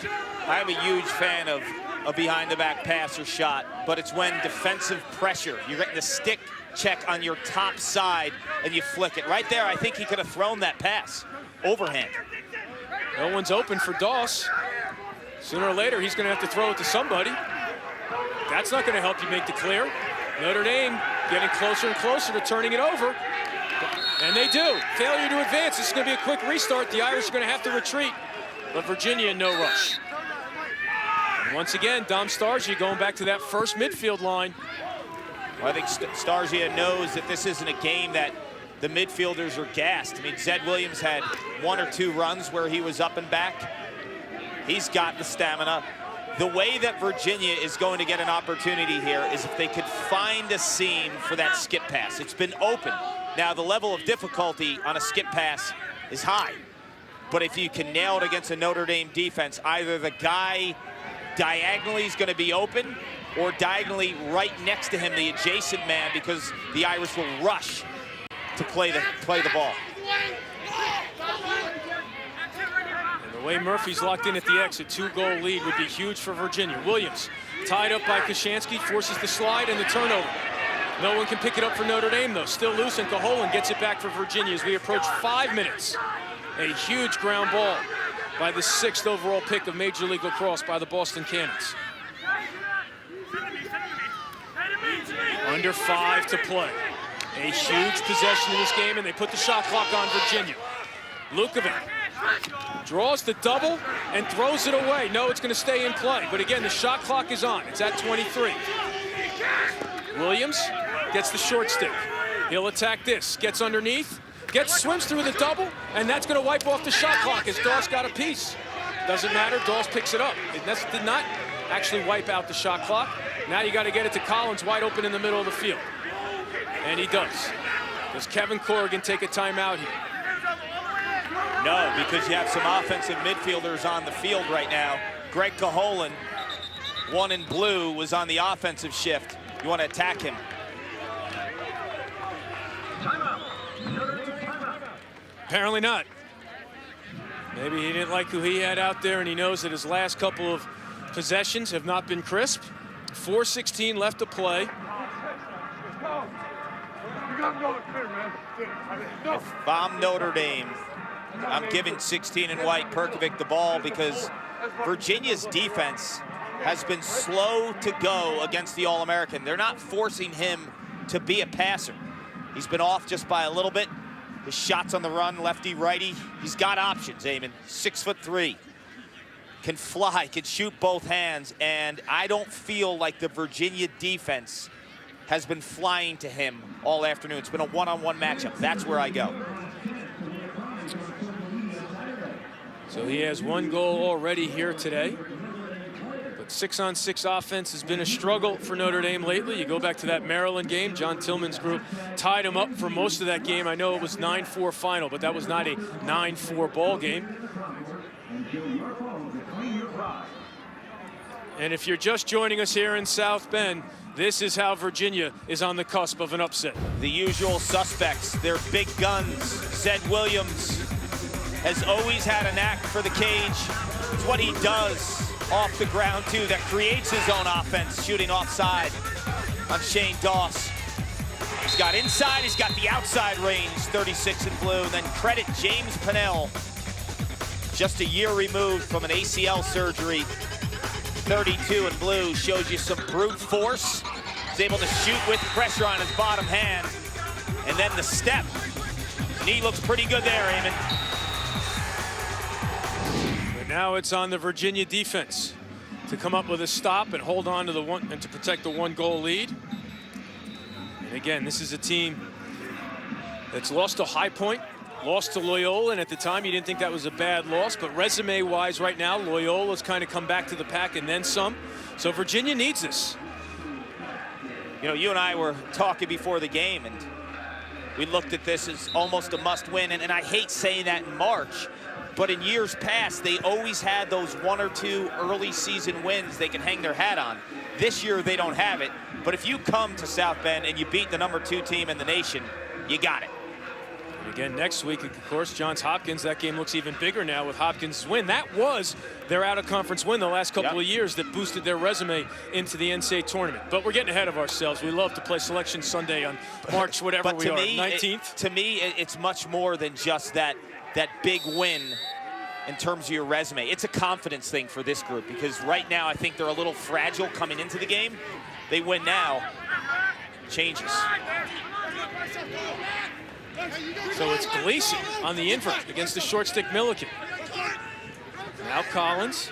I'm a huge fan of a behind-the-back pass or shot, but it's when defensive pressure, you're getting the stick check on your top side and you flick it. Right there, I think he could have thrown that pass. Overhand. No one's open for Doss. Sooner or later, he's going to have to throw it to somebody. That's not going to help you make the clear. Notre Dame getting closer and closer to turning it over. And they do. Failure to advance. This is going to be a quick restart. The Irish are going to have to retreat. But Virginia in no rush. And once again, Dom Starsia going back to that first midfield line. Well, I think Starsia knows that this isn't a game that the midfielders are gassed. I mean, Zed Williams had 1 or 2 runs where he was up and back. He's got the stamina. The way that Virginia is going to get an opportunity here is if they could find a seam for that skip pass. It's been open. Now, the level of difficulty on a skip pass is high. But if you can nail it against a Notre Dame defense, either the guy diagonally is going to be open or diagonally right next to him, the adjacent man, because the Irish will rush to play the ball. The way Murphy's locked in at the exit, 2-goal lead would be huge for Virginia. Williams tied up by Kashansky, forces the slide and the turnover. No one can pick it up for Notre Dame, though. Still loose, and Cajolan gets it back for Virginia as we approach 5 minutes. A huge ground ball by the 6th overall pick of Major League Lacrosse by the Boston Cannons. Under 5 to play. A huge possession in this game, and they put the shot clock on Virginia. Lukovic draws the double and throws it away. No, it's going to stay in play. But again, the shot clock is on. It's at 23. Williams gets the short stick. He'll attack this. Gets underneath. Swims through the double. And that's going to wipe off the shot clock as Doss got a piece. Doesn't matter. Doss picks it up. It did not actually wipe out the shot clock. Now you got to get it to Collins wide open in the middle of the field. And he does. Does Kevin Corrigan take a timeout here? No, because you have some offensive midfielders on the field right now. Greg Cajolan, 1 in blue, was on the offensive shift. You want to attack him. Apparently not. Maybe he didn't like who he had out there, and he knows that his last couple of possessions have not been crisp. 4:16 left to play. If I'm Notre Dame, I'm giving 16 and white Perkovic the ball because Virginia's defense has been slow to go against the All-American. They're not forcing him to be a passer. He's been off just by a little bit. His shots on the run, lefty, righty. He's got options, Eamon. 6'3", can fly, can shoot both hands, and I don't feel like the Virginia defense has been flying to him all afternoon. It's been a one-on-one matchup. That's where I go. So he has 1 goal already here today. But 6-on-6 offense has been a struggle for Notre Dame lately. You go back to that Maryland game, John Tillman's group tied him up for most of that game. I know it was 9-4 final, but that was not a 9-4 ball game. And if you're just joining us here in South Bend, this is how Virginia is on the cusp of an upset. The usual suspects, they're big guns. Zed Williams has always had a knack for the cage. It's what he does off the ground, too, that creates his own offense, shooting offside on Shane Doss. He's got inside, he's got the outside range, 36 in blue. And then credit James Pennell just a year removed from an ACL surgery. 32 in blue shows you some brute force. He's able to shoot with pressure on his bottom hand. And then the step. Knee looks pretty good there, Eamon. But now it's on the Virginia defense to come up with a stop and hold on to the one and to protect the 1-goal lead. And again, this is a team that's lost to High Point, lost to Loyola, and at the time you didn't think that was a bad loss, but resume-wise right now, Loyola's kind of come back to the pack and then some. So Virginia needs this. You know, you and I were talking before the game, and we looked at this as almost a must-win, and I hate saying that in March, but in years past, they always had those 1 or 2 early season wins they can hang their hat on. This year, they don't have it, but if you come to South Bend and you beat the #2 team in the nation, you got it. And again, next week, of course, Johns Hopkins, that game looks even bigger now with Hopkins' win. That was their out-of-conference win the last couple of years that boosted their resume into the NCAA tournament. But we're getting ahead of ourselves. We love to play Selection Sunday on March, whatever but we are, 19th. To me, it's much more than just that big win in terms of your resume. It's a confidence thing for this group because right now I think they're a little fragile coming into the game. They win now, changes. So it's Gleason on the invert against the short stick Milliken. Now Collins.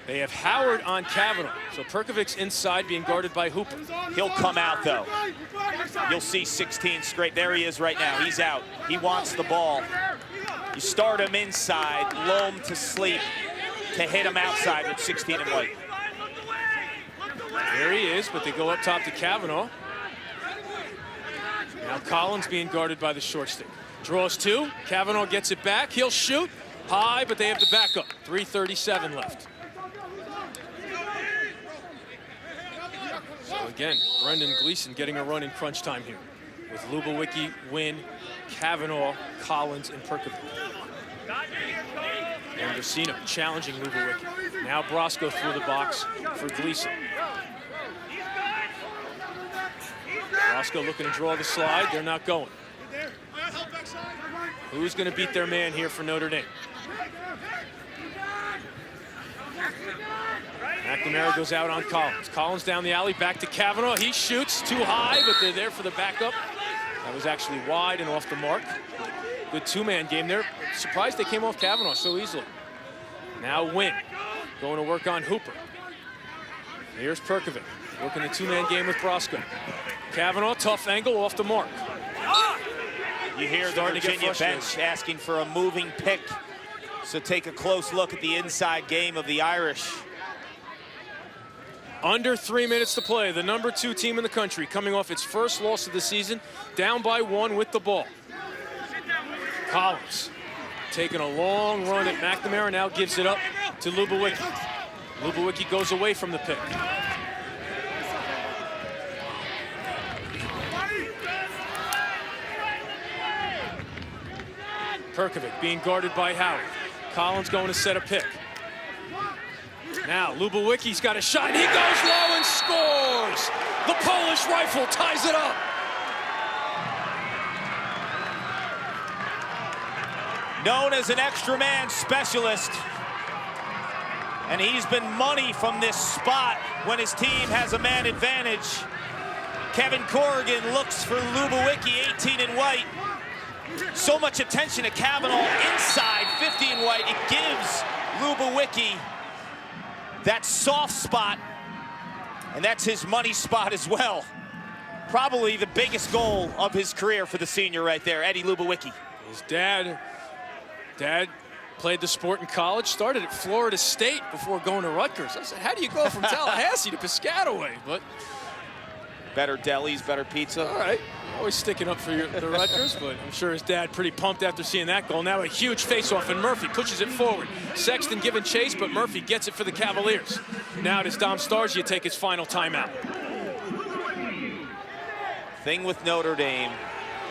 They have Howard on Kavanaugh. So Perkovic's inside being guarded by Hooper. He'll come out though. You'll see 16 straight. There he is right now. He's out. He wants the ball. You start him inside, lull him to sleep, to hit him outside with 16 in white. There he is, but they go up top to Kavanaugh. Now Collins being guarded by the short stick. Draws 2. Kavanaugh gets it back. He'll shoot high, but they have to back up. 3:37 left. So again, Brendan Gleason getting a run in crunch time here with Lubawicki, Wynn, Kavanaugh, Collins, and Perkovic. Andersino challenging Lubawicki. Now Brosco through the box for Gleason. Brosco looking to draw the slide. They're not going. Who's going to beat their man here for Notre Dame? McNamara goes out on Collins. Collins down the alley, back to Kavanaugh. He shoots too high, but they're there for the backup. That was actually wide and off the mark. Good two-man game there. Surprised they came off Kavanaugh so easily. Now Wynn going to work on Hooper. Here's Perkovic working the two-man game with Brosco. Kavanaugh, tough angle, off the mark. You hear the Virginia bench asking for a moving pick. So take a close look at the inside game of the Irish. Under 3 minutes to play. The #2 team in the country coming off its first loss of the season, down by 1 with the ball. Collins taking a long run at McNamara, now gives it up to Lubawicki. Lubawicki goes away from the pick. Perkovic being guarded by Howard. Collins going to set a pick. Now Lubawicki's got a shot. He goes low and scores. The Polish rifle ties it up. Known as an extra man specialist. And he's been money from this spot when his team has a man advantage. Kevin Corrigan looks for Lubawicki, 18 in white. So much attention to Kavanaugh inside, 50 in white. It gives Lubawicki that soft spot, and that's his money spot as well. Probably the biggest goal of his career for the senior right there, Eddie Lubawicki. His dad played the sport in college, started at Florida State before going to Rutgers. I said, how do you go from Tallahassee to Piscataway? But better delis, better pizza. All right, always sticking up for the Rutgers, but I'm sure his dad pretty pumped after seeing that goal. Now a huge face-off, and Murphy pushes it forward. Sexton giving chase, but Murphy gets it for the Cavaliers. Now does Dom Starsia take his final timeout. Thing with Notre Dame,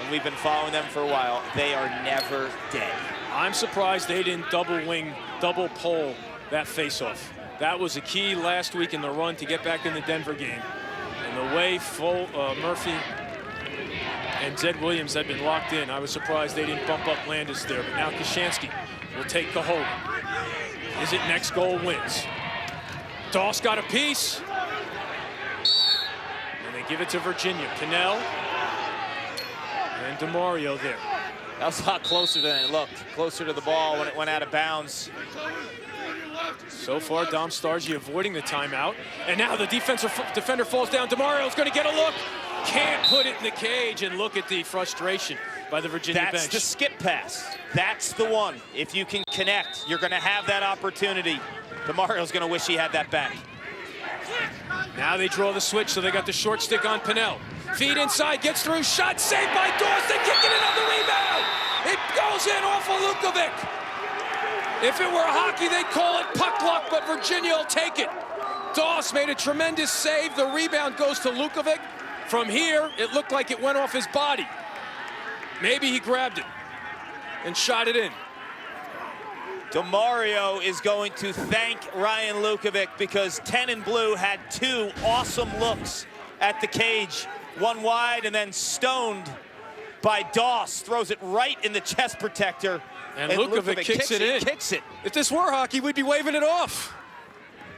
and we've been following them for a while, they are never dead. I'm surprised they didn't double pole that face-off. That was a key last week in the run to get back in the Denver game. And the way Murphy And Zed Williams had been locked in. I was surprised they didn't bump up Landis there, but now Kashansky will take Cahoga. Is it next goal wins? Doss got a piece. And they give it to Virginia. Cannell and DeMario there. That was a lot closer than it looked. Closer to the ball when it went out of bounds. So far, Dom Stargy avoiding the timeout. And now the defender falls down. DeMario's going to get a look. Can't put it in the cage, and look at the frustration by the Virginia bench. That's the skip pass. That's the one. If you can connect, you're going to have that opportunity. DeMario's going to wish he had that back. Now they draw the switch, so they got the short stick on Pinnell. Feed inside, gets through, shot saved by Doss. They kick it in on the rebound. It goes in off of Lukovic. If it were hockey, they'd call it puck luck, but Virginia will take it. Doss made a tremendous save. The rebound goes to Lukovic. From here, it looked like it went off his body. Maybe he grabbed it and shot it in. DeMario is going to thank Ryan Lukovic because 10 and blue had 2 awesome looks at the cage. One wide and then stoned by Doss. Throws it right in the chest protector. And Lukovic kicks it in. Kicks it. If this were hockey, we'd be waving it off.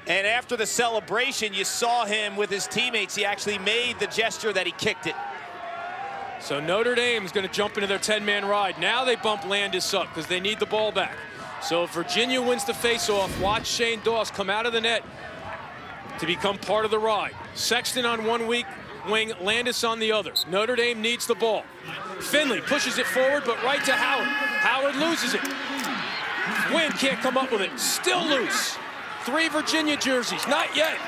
And after the celebration, you saw him with his teammates. He actually made the gesture that he kicked it. So Notre Dame is going to jump into their 10-man ride. Now they bump Landis up because they need the ball back. So if Virginia wins the faceoff, watch Shane Doss come out of the net to become part of the ride. Sexton on one wing, Landis on the other. Notre Dame needs the ball. Finley pushes it forward, but right to Howard. Howard loses it. Wynn can't come up with it. Still loose. 3 Virginia jerseys, not yet.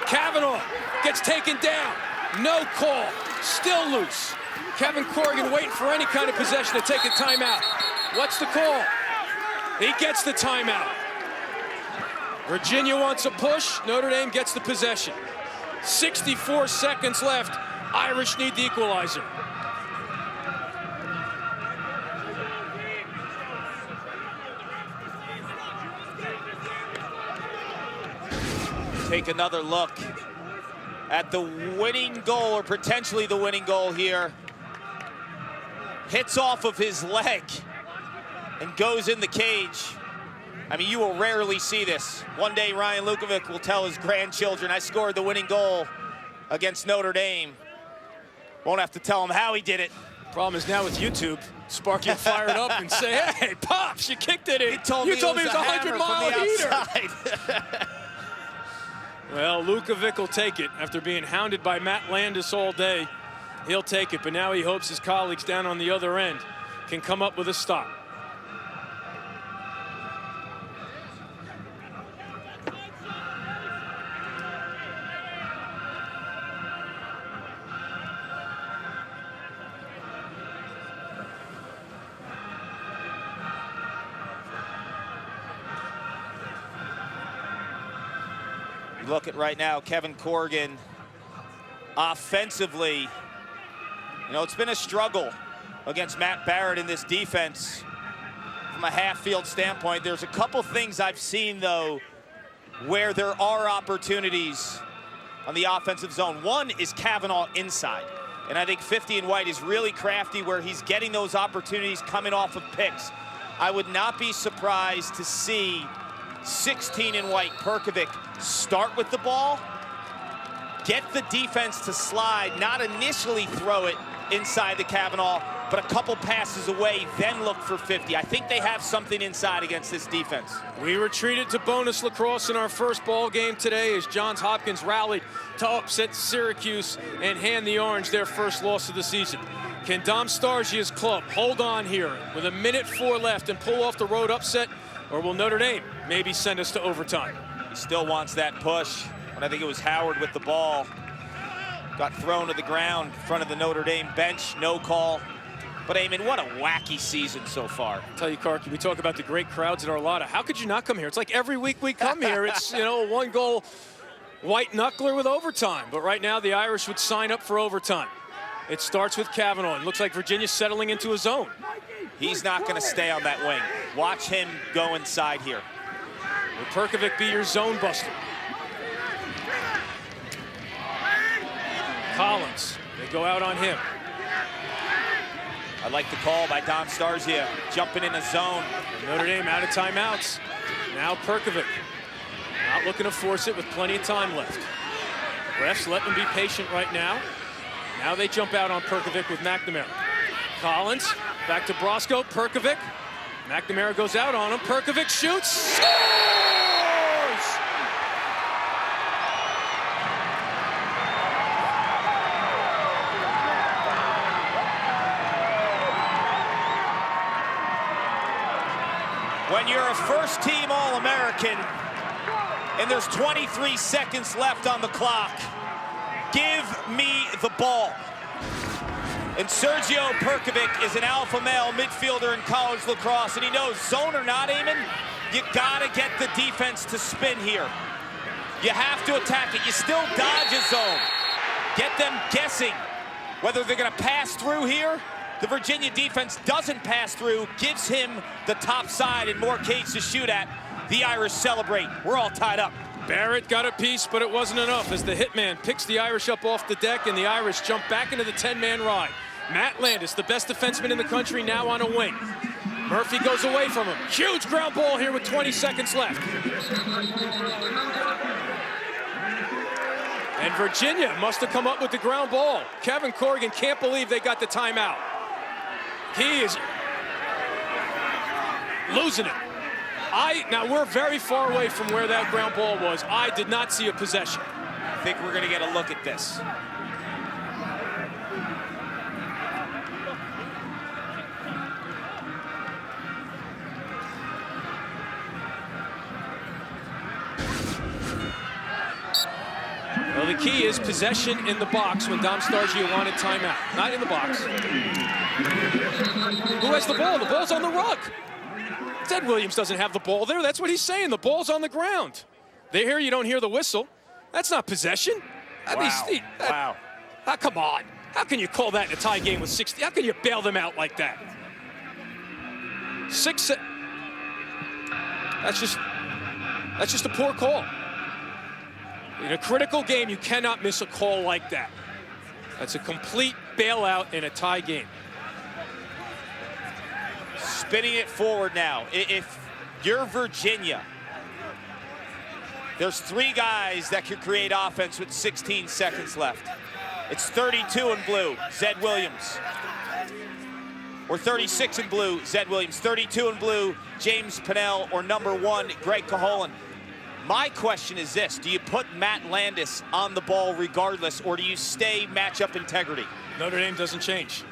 Kavanaugh gets taken down. No call, still loose. Kevin Corrigan waiting for any kind of possession to take a timeout. What's the call? He gets the timeout. Virginia wants a push, Notre Dame gets the possession. 64 seconds left, Irish need the equalizer. Take another look at the winning goal, or potentially the winning goal here. Hits off of his leg and goes in the cage. I mean, you will rarely see this. One day Ryan Lukovic will tell his grandchildren, I scored the winning goal against Notre Dame. Won't have to tell him how he did it. Problem is now with YouTube, Sparky will fire it up and say, hey, Pops, you kicked it in. You told me it was a 100-mile heater. Well, Lukovic will take it after being hounded by Matt Landis all day. He'll take it, but now he hopes his colleagues down on the other end can come up with a stop. Look at right now, Kevin Corrigan offensively. You know, it's been a struggle against Matt Barrett in this defense from a half-field standpoint. There's a couple things I've seen, though, where there are opportunities on the offensive zone. One is Kavanaugh inside. And I think 50 and White is really crafty where he's getting those opportunities coming off of picks. I would not be surprised to see 16 and White, Perkovic, start with the ball, get the defense to slide, not initially throw it inside the Kavanaugh, but a couple passes away, then look for 50. I think they have something inside against this defense. We retreated to bonus lacrosse in our first ball game today as Johns Hopkins rallied to upset Syracuse and hand the Orange their first loss of the season. Can Dom Stargia's club hold on here with 1:04 left and pull off the road upset, or will Notre Dame maybe send us to overtime? He still wants that push, but I think it was Howard with the ball. Got thrown to the ground in front of the Notre Dame bench, no call. But Eamon, what a wacky season so far. I'll tell you, Karki, we talk about the great crowds at Arlotta. How could you not come here? It's like every week we come here, it's, you know, a one-goal white knuckler with overtime. But right now, the Irish would sign up for overtime. It starts with Kavanaugh. It looks like Virginia's settling into a zone. He's not going to stay on that wing. Watch him go inside here. Will Perkovic be your zone buster? Collins, they go out on him. I like the call by Dom Starzia, jumping in a zone. Notre Dame out of timeouts. Now Perkovic, not looking to force it with plenty of time left. Refs let them be patient right now. Now they jump out on Perkovic with McNamara. Collins, back to Brosco, Perkovic. McNamara goes out on him, Perkovic shoots, scores! When you're a first-team All-American and there's 23 seconds left on the clock, give me the ball. And Sergio Perkovic is an alpha male midfielder in college lacrosse, and he knows, zone or not, Eamon, you gotta get the defense to spin here. You have to attack it. You still dodge a zone. Get them guessing whether they're gonna pass through here. The Virginia defense doesn't pass through, gives him the top side and more cage to shoot at. The Irish celebrate. We're all tied up. Barrett got a piece, but it wasn't enough as the hitman picks the Irish up off the deck, and the Irish jump back into the 10-man ride. Matt Landis, the best defenseman in the country, now on a wing. Murphy goes away from him. Huge ground ball here with 20 seconds left. And Virginia must have come up with the ground ball. Kevin Corrigan can't believe they got the timeout. He is losing it. Now we're very far away from where that ground ball was. I did not see a possession. I think we're gonna get a look at this. Well, the key is possession in the box when Dom Starzia wanted timeout. Not in the box. Who has the ball? The ball's on the rug. Zed Williams doesn't have the ball there. That's what he's saying. The ball's on the ground. They hear you don't hear the whistle. That's not possession. Wow. Come on. How can you call that in a tie game with 60? How can you bail them out like that? That's just a poor call. In a critical game, you cannot miss a call like that. That's a complete bailout in a tie game. Spinning it forward now. If you're Virginia, there's 3 guys that could create offense with 16 seconds left. It's 32 in blue, Zed Williams. Or 36 in blue, Zed Williams. 32 in blue, James Pennell, or number 1, Greg Caholen. My question is this: do you put Matt Landis on the ball regardless, or do you stay matchup integrity? Notre Dame doesn't change.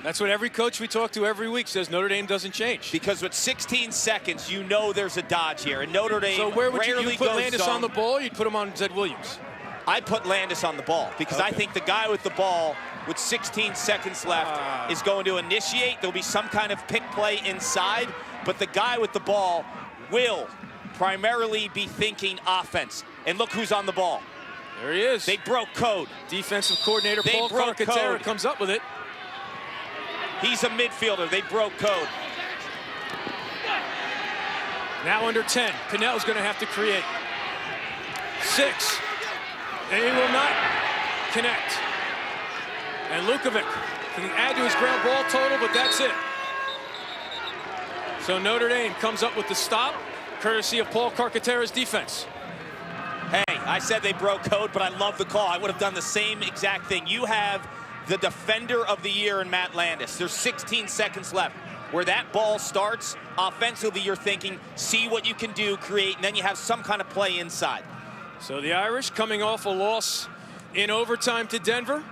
That's what every coach we talk to every week says. Notre Dame doesn't change. Because with 16 seconds, you know there's a dodge here, and Notre Dame So where would rarely you put goes Landis zone. on the ball? You'd put him on Zed Williams. I'd put Landis on the ball because I think the guy with the ball with 16 seconds left is going to initiate. There'll be some kind of pick play inside, but the guy with the ball will primarily be thinking offense. And look who's on the ball. There he is. They broke code. Defensive coordinator Paul Carcaterra comes up with it. He's a midfielder. They broke code. Now under 10. Pennell's going to have to create. 6. And he will not connect. And Lukovic can add to his ground ball total, but that's it. So Notre Dame comes up with the stop, courtesy of Paul Carcaterra's defense. Hey, I said they broke code, but I love the call. I would have done the same exact thing. You have the defender of the year in Matt Landis. There's 16 seconds left. Where that ball starts, offensively, you're thinking, see what you can do, create, and then you have some kind of play inside. So the Irish, coming off a loss in overtime to Denver,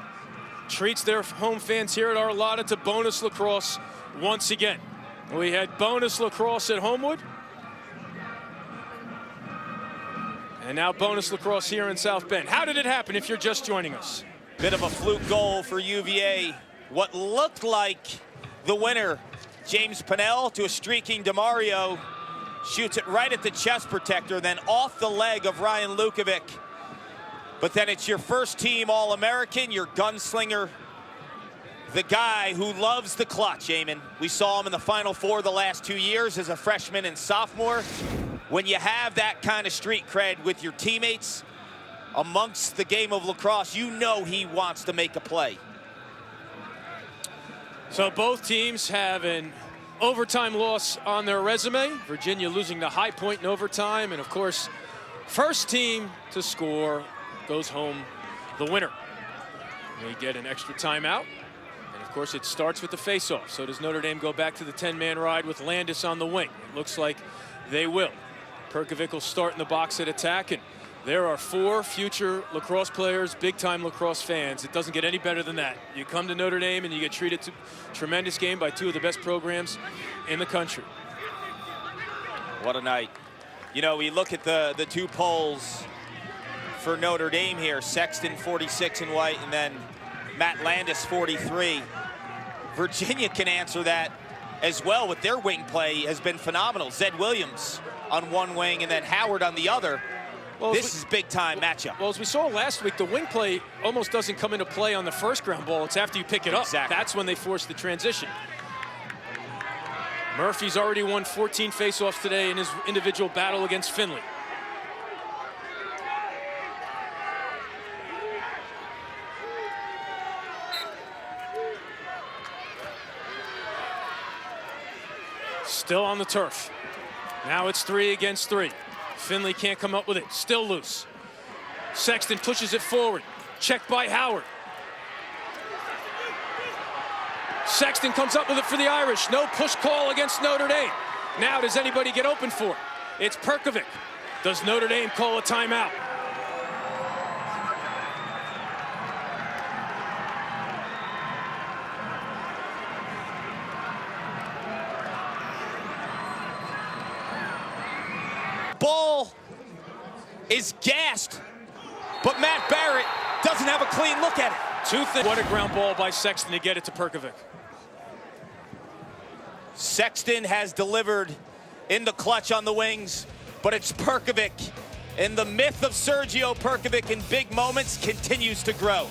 treats their home fans here at Arlotta to bonus lacrosse once again. We had bonus lacrosse at Homewood. And now bonus lacrosse here in South Bend. How did it happen if you're just joining us? Bit of a fluke goal for UVA. What looked like the winner, James Pennell, to a streaking DeMario. Shoots it right at the chest protector, then off the leg of Ryan Lukovic. But then it's your first team All-American, your gunslinger, the guy who loves the clutch, Eamon. We saw him in the Final Four the last 2 years as a freshman and sophomore. When you have that kind of street cred with your teammates amongst the game of lacrosse, you know he wants to make a play. So both teams have an overtime loss on their resume. Virginia losing the high point in overtime. And of course, first team to score goes home the winner. They get an extra timeout. And of course, it starts with the face-off. So does Notre Dame go back to the 10-man ride with Landis on the wing? It looks like they will. Perkovic will start in the box at attack. And there are 4 future lacrosse players, big-time lacrosse fans. It doesn't get any better than that. You come to Notre Dame and you get treated to a tremendous game by 2 of the best programs in the country. What a night. You know, we look at the 2 polls for Notre Dame here. Sexton 46 in white, and then Matt Landis 43. Virginia can answer that as well with their wing play has been phenomenal. Zed Williams on one wing and then Howard on the other. Well, this is big-time matchup. Well, as we saw last week, the wing play almost doesn't come into play on the first ground ball. It's after you pick it up. Exactly. That's when they force the transition. Murphy's already won 14 faceoffs today in his individual battle against Finley. Still on the turf. Now it's 3 against 3. Finley can't come up with it. Still loose. Sexton pushes it forward. Checked by Howard. Sexton comes up with it for the Irish. No push call against Notre Dame. Now does anybody get open for it? It's Perkovic. Does Notre Dame call a timeout? Ball is gassed, but Matt Barrett doesn't have a clean look at it. What a ground ball by Sexton to get it to Perkovic. Sexton has delivered in the clutch on the wings, but it's Perkovic. And the myth of Sergio Perkovic in big moments continues to grow.